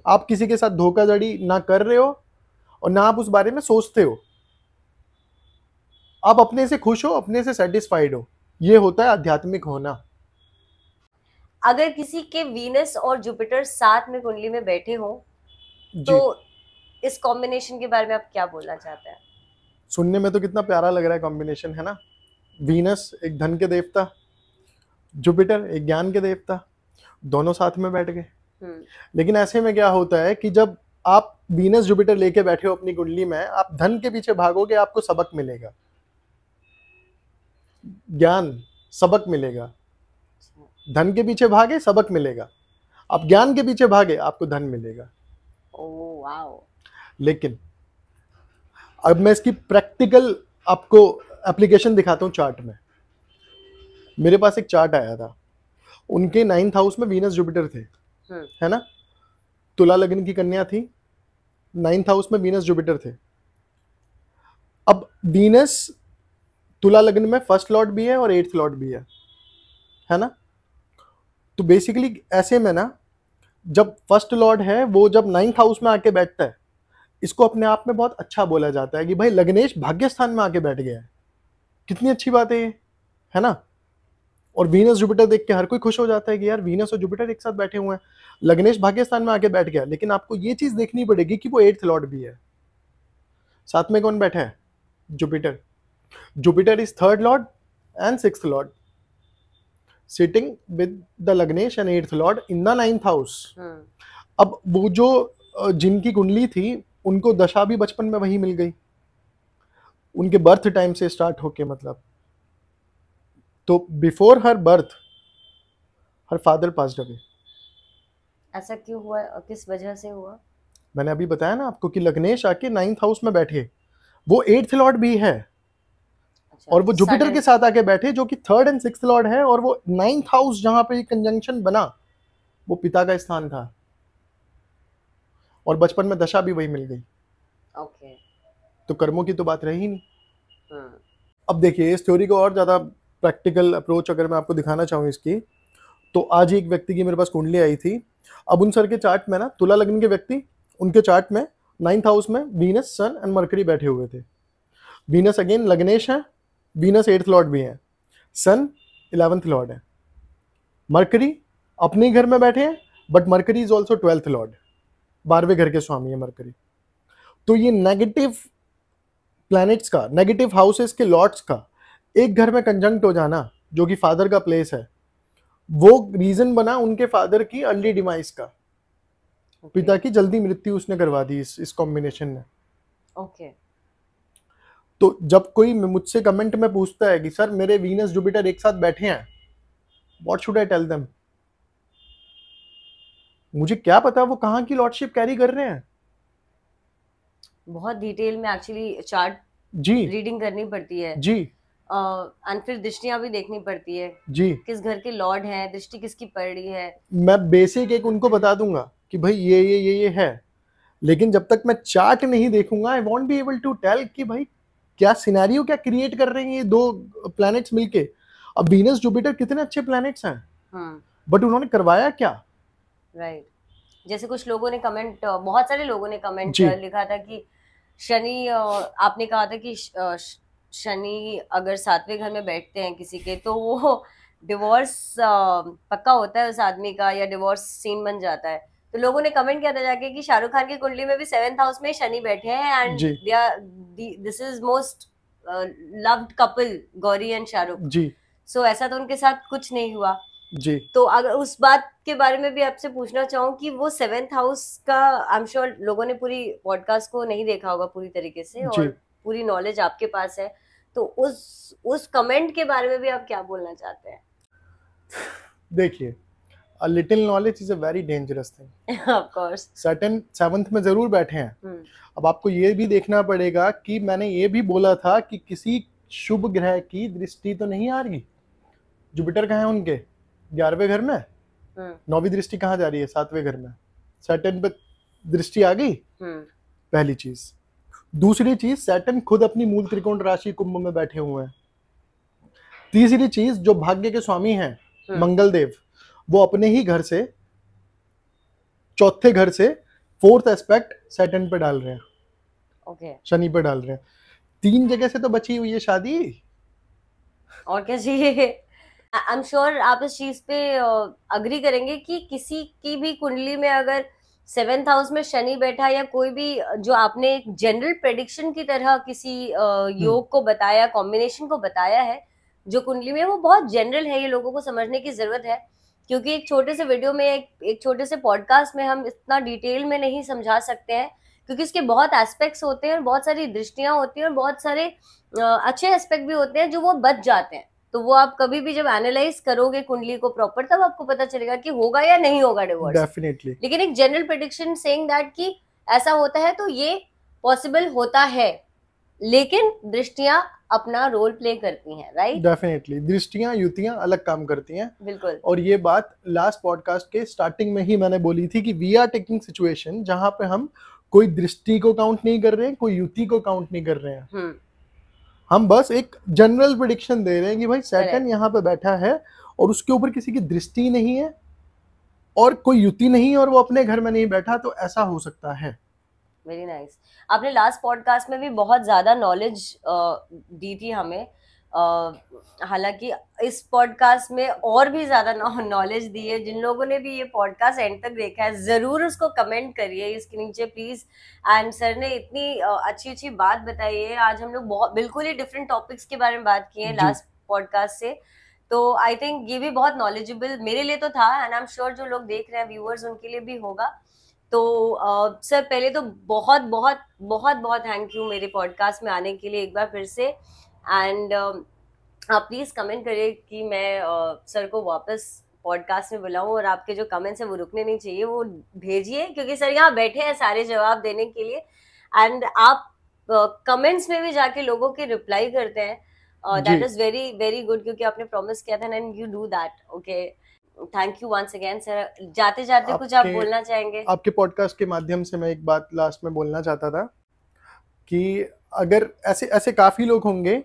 आप किसी के साथ धोखाधड़ी ना कर रहे हो और ना आप उस बारे में सोचते हो। आप अपने से खुश हो, अपने से सेटिस्फाइड हो। ये होता है आध्यात्मिक होना। अगर किसी के वीनस और जुपिटर साथ में कुंडली में बैठे हो तो इस कॉम्बिनेशन के बारे में आप क्या बोलना चाहते हैं? सुनने में तो कितना प्यारा लग रहा है कॉम्बिनेशन, है ना। वीनस एक धन के देवता, जुपिटर एक ज्ञान के देवता, दोनों साथ में बैठ गए। लेकिन ऐसे में क्या होता है कि जब आप वीनस जुपिटर लेके बैठे हो अपनी कुंडली में, आप धन के पीछे भागोगे, आपको सबक मिलेगा, ज्ञान सबक मिलेगा। धन के पीछे भागे सबक मिलेगा, आप ज्ञान के पीछे भागे आपको धन मिलेगा। Oh wow. लेकिन अब मैं इसकी प्रैक्टिकल आपको एप्लीकेशन दिखाता हूँ चार्ट में। मेरे पास एक चार्ट आया था, उनके 9th हाउस में वीनस जुपिटर थे, है ना। तुला लग्न की कन्या थी, 9th हाउस में वीनस जुपिटर थे। अब वीनस तुला लग्न में फर्स्ट लॉर्ड भी है और 8th लॉर्ड भी है ना। तो बेसिकली ऐसे में ना, जब फर्स्ट लॉर्ड है वो जब 9th हाउस में आके बैठता है, इसको अपने आप में बहुत अच्छा बोला जाता है कि भाई लग्नेश भाग्य स्थान में आके बैठ गया है। कितनी अच्छी बात है ये, है ना। और वीनस जुपिटर देख के हर कोई खुश हो जाता है कि यार वीनस और जुपिटर एक साथ बैठे हुए हैं, लग्नेश भाग्य स्थान में आके बैठ गया। लेकिन आपको ये चीज देखनी पड़ेगी कि वो 8th लॉर्ड भी है। साथ में कौन बैठा है? Jupiter. Jupiter is 3rd Lord and 6th Lord, sitting with the Lagnesh and 8th lord in the 9th house। अब वो जो जिनकी कुंडली थी, उनको दशा भी बचपन में वही मिल गई, उनके बर्थ टाइम से स्टार्ट होके, मतलब तो before her birth her father passed away. ऐसा क्यों हुआ, किस वजह से हुआ? मैंने अभी बताया ना आपको कि लग्नेश आके 9th हाउस में बैठे, वो 8th लॉर्ड भी है। और वो जुपिटर के साथ आके बैठे जो कि 3rd एंड 6th लॉर्ड है, और वो 9th हाउस जहां पे कंजंक्शन बना वो पिता का स्थान था, और बचपन में दशा भी वही मिल गई। ओके। तो कर्मों की तो बात रही नहीं। अब देखिए इस थ्योरी को और ज्यादा प्रैक्टिकल अप्रोच अगर मैं आपको दिखाना चाहूँ इसकी, तो आज ही एक व्यक्ति की मेरे पास कुंडली आई थी। अब उन सर के चार्ट में ना, तुला लग्न के व्यक्ति, उनके चार्ट में 9th हाउस में वीनस, सन एंड मरकरी बैठे हुए थे। वीनस अगेन लग्नेश है, वीनस 8th लॉर्ड भी है, सन 11th लॉर्ड है। मरकरी अपने घर में बैठे हैं, but Mercury is also 12th lord, 12वें घर के स्वामी है मरकरी। तो ये नेगेटिव प्लैनेट्स का, नेगेटिव हाउसेस के लॉर्ड्स का एक घर में कंजंक्ट हो जाना, जो कि फादर का प्लेस है, वो रीजन बना उनके फादर की अर्ली डिमाइस का। पिता की जल्दी मृत्यु उसने करवा दी इस कॉम्बिनेशन ने। ओके। तो जब कोई मुझसे कमेंट में पूछता है कि सर मेरे वीनस जुपिटर एक साथ बैठे हैं, what should I tell them? मुझे क्या पता वो कहाँ की लॉर्डशिप कैरी कर रहे हैं। बहुत डिटेल में एक्चुअली चार्ट जी रीडिंग करनी पड़ती है जी एंड फिर दृष्टियां भी देखनी पड़ती है, जी। किस घर के लॉर्ड हैं, दृष्टि किसकी पड़ रही है। मैं बेसिक एक उनको बता दूंगा कि भाई ये है, लेकिन जब तक मैं चार्ट नहीं देखूंगा I won't be able to tell कि भाई क्या सिनेरियो क्या क्रिएट कर रहे हैं ये दो प्लैनेट्स मिलके। अब वीनस जुपिटर कितने अच्छे प्लैनेट्स हैं, बट उन्होंने करवाया क्या? राइट। जैसे कुछ लोगों ने कमेंट, बहुत सारे लोगों ने कमेंट जी। लिखा था कि शनि, आपने कहा था कि शनि अगर 7वें घर में बैठते हैं किसी के तो वो डिवोर्स पक्का होता है उस आदमी का, या डिवोर्स सीन बन जाता है। तो लोगों ने कमेंट किया था जाके कि शाहरुख खान की कुंडली में भी 7th हाउस में शनि बैठे हैं एंड जी। This is most loved couple, Gauri and Shahrukh. जी। सो ऐसा तो उनके साथ कुछ नहीं हुआ। जी। तो अगर उस बात के बारे में भी आपसे पूछना चाहूँ कि वो 7th हाउस का, आई एम श्योर लोगों ने पूरी पॉडकास्ट को नहीं देखा होगा पूरी तरीके से, और पूरी नॉलेज आपके पास है, तो उस कमेंट के बारे में भी आप क्या बोलना चाहते हैं? देखिए, a little knowledge is a very dangerous thing. Of course. Saturn 7th में जरूर बैठे हैं। अब आपको ये भी देखना पड़ेगा कि मैंने ये भी बोला था कि किसी शुभ ग्रह की दृष्टि तो नहीं आ रही। जुपिटर कहाँ है उनके? 11वें घर में। 9वीं दृष्टि कहाँ जा रही है? 7वें घर में। सैटर्न पे दृष्टि आ गई, पहली चीज। दूसरी चीज, सैटर्न खुद अपनी मूल त्रिकोण राशि कुंभ में बैठे हुए हैं। तीसरी चीज, जो भाग्य के स्वामी हैं मंगल देव, वो अपने ही घर से, चौथे घर से 4th एस्पेक्ट सैटर्न पे डाल रहे हैं। ओके। शनि पे डाल रहे हैं। 3 जगह से तो बची हुई है शादी, और क्या चाहिए? आई एम श्योर आप इस चीज पे अग्री करेंगे कि किसी की भी कुंडली में अगर 7th हाउस में शनि बैठा, या कोई भी जो आपने एक जनरल प्रेडिक्शन की तरह किसी योग को बताया, कॉम्बिनेशन को बताया है जो कुंडली में, वो बहुत जनरल है, ये लोगों को समझने की जरूरत है। क्योंकि एक छोटे से वीडियो में, एक छोटे से पॉडकास्ट में हम इतना डिटेल में नहीं समझा सकते हैं, क्योंकि इसके बहुत एस्पेक्ट्स होते हैं और बहुत सारी दृष्टियां होती हैं और बहुत सारे अच्छे एस्पेक्ट भी होते हैं जो वो बच जाते हैं। तो वो आप कभी भी जब एनालाइज करोगे कुंडली को प्रॉपर, तब आपको पता चलेगा कि होगा या नहीं होगा डिवोर्स। डेफिनेटली। लेकिन एक जनरल प्रेडिक्शन सेइंग दैट कि ऐसा होता है तो ये पॉसिबल होता है, लेकिन दृष्टियां अपना रोल प्ले करती हैं, राइट? डेफिनेटली, दृष्टियां युतियां अलग काम करती हैं। बिल्कुल। और ये बात लास्ट पॉडकास्ट के स्टार्टिंग में ही मैंने बोली थी कि वी आर टेकिंग सिचुएशन जहां पे हम कोई दृष्टि को काउंट नहीं कर रहे हैं, कोई युति को काउंट नहीं कर रहे हैं। हम बस एक जनरल प्रेडिक्शन दे रहे हैं कि भाई सैटर्न यहाँ पे बैठा है और उसके ऊपर किसी की दृष्टि नहीं है और कोई युति नहीं और वो अपने घर में नहीं बैठा, तो ऐसा हो सकता है। Very nice. आपने लास्ट पॉडकास्ट में भी बहुत ज्यादा नॉलेज दी थी हमें, हालांकि इस पॉडकास्ट में और भी ज्यादा नॉलेज दी है। जिन लोगों ने भी ये पॉडकास्ट एंड तक देखा है, जरूर उसको कमेंट करिए इसके नीचे प्लीज। एंड सर ने इतनी अच्छी अच्छी बात बताई है। आज हम लोग बिल्कुल ही डिफरेंट टॉपिक्स के बारे में बात की है लास्ट पॉडकास्ट से, तो आई थिंक ये भी बहुत नॉलेजेबल मेरे लिए तो था, एंड आई एम श्योर जो लोग देख रहे हैं व्यूअर्स उनके लिए भी होगा। तो सर पहले तो बहुत बहुत बहुत बहुत थैंक यू मेरे पॉडकास्ट में आने के लिए एक बार फिर से। एंड आप प्लीज कमेंट करिए कि मैं सर को वापस पॉडकास्ट में बुलाऊं, और आपके जो कमेंट्स हैं वो रुकने नहीं चाहिए, वो भेजिए, क्योंकि सर यहाँ बैठे हैं सारे जवाब देने के लिए। एंड आप कमेंट्स में भी जाके लोगों के रिप्लाई करते हैं, that is very very good, क्योंकि आपने प्रॉमिस किया था and you do that. Okay, thank you once again sir. जाते जाते कुछ आप बोलना चाहेंगे? आपके पॉडकास्ट के माध्यम से मैं एक बात लास्ट में बोलना चाहता था कि अगर ऐसे काफी लोग होंगे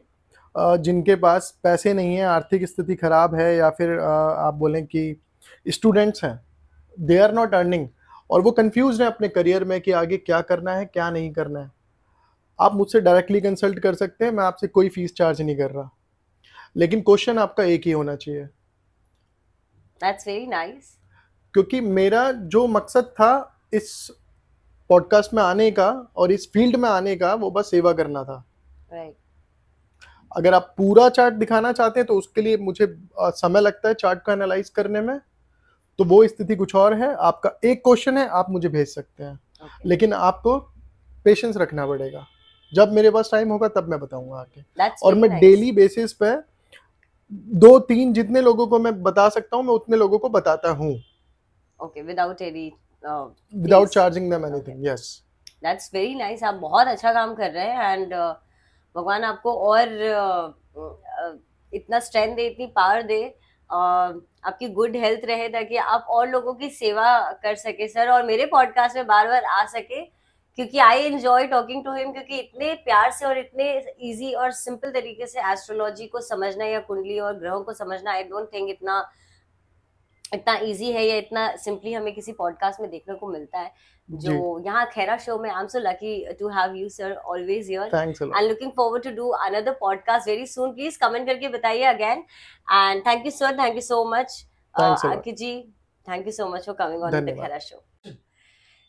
जिनके पास पैसे नहीं है, आर्थिक स्थिति खराब है, या फिर आप बोलें कि स्टूडेंट्स हैं, दे आर नॉट अर्निंग और वो कंफ्यूज हैं अपने करियर में कि आगे क्या करना है क्या नहीं करना है। आप मुझसे डायरेक्टली कंसल्ट कर सकते हैं, मैं आपसे कोई फीस चार्ज नहीं कर रहा, लेकिन क्वेश्चन आपका एक ही होना चाहिए। That's very nice. क्योंकि मेरा जो मकसद था इस पॉडकास्ट में आने का और इस फील्ड में आने का, वो बस सेवा करना था। Right. अगर आप पूरा चार्ट दिखाना चाहते हैं तो उसके लिए मुझे समय लगता है चार्ट को एनालाइज करने में, तो वो स्थिति कुछ और है। आपका एक क्वेश्चन है, आप मुझे भेज सकते हैं, लेकिन आपको पेशेंस रखना पड़ेगा। जब मेरे पास टाइम होगा तब मैं बताऊंगा आके। और मैं डेली बेसिस पे 2-3 जितने लोगों को मैं बता सकता हूँ मैं उतने लोगों को बताता हूँ। Okay, without charging them anything. Yes, that's very nice. आप बहुत अच्छा काम कर रहे हैं एंड भगवान आपको और इतना स्ट्रेंथ दे, इतनी पावर दे, आपकी गुड हेल्थ रहे ताकि आप और लोगों की सेवा कर सके सर, और मेरे पॉडकास्ट में बार बार आ सके, क्योंकि I enjoy talking to him, क्योंकि इतने प्यार से और इतने इजी और सिंपल तरीके से एस्ट्रोलॉजी को समझना या कुंडली और ग्रहों को समझना, आई डोंट थिंक इतना इजी है या इतना सिंपली हमें किसी पॉडकास्ट में देखने को मिलता है। जो यहाँ खैरा शो में, I am so lucky to have you sir, always here, and looking forward to do another podcast very soon. Please comment करके बताइए again, and thank you sir, thank you so much Ankit ji, thank you so much for coming on the Khaira show.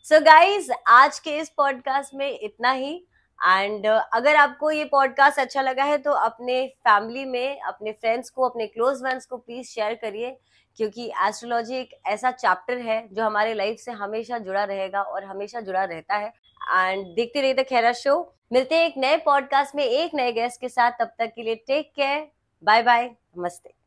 So guys, आज के इस podcast में इतना ही, and अगर आपको ये पॉडकास्ट अच्छा लगा है तो अपने फैमिली में, अपने फ्रेंड्स को, अपने क्लोज वंस को प्लीज शेयर करिए, क्योंकि एस्ट्रोलॉजी एक ऐसा चैप्टर है जो हमारे लाइफ से हमेशा जुड़ा रहेगा और हमेशा जुड़ा रहता है। एंड देखते रहिए द खैरा शो। मिलते हैं एक नए पॉडकास्ट में एक नए गेस्ट के साथ, तब तक के लिए टेक केयर, बाय बाय, नमस्ते।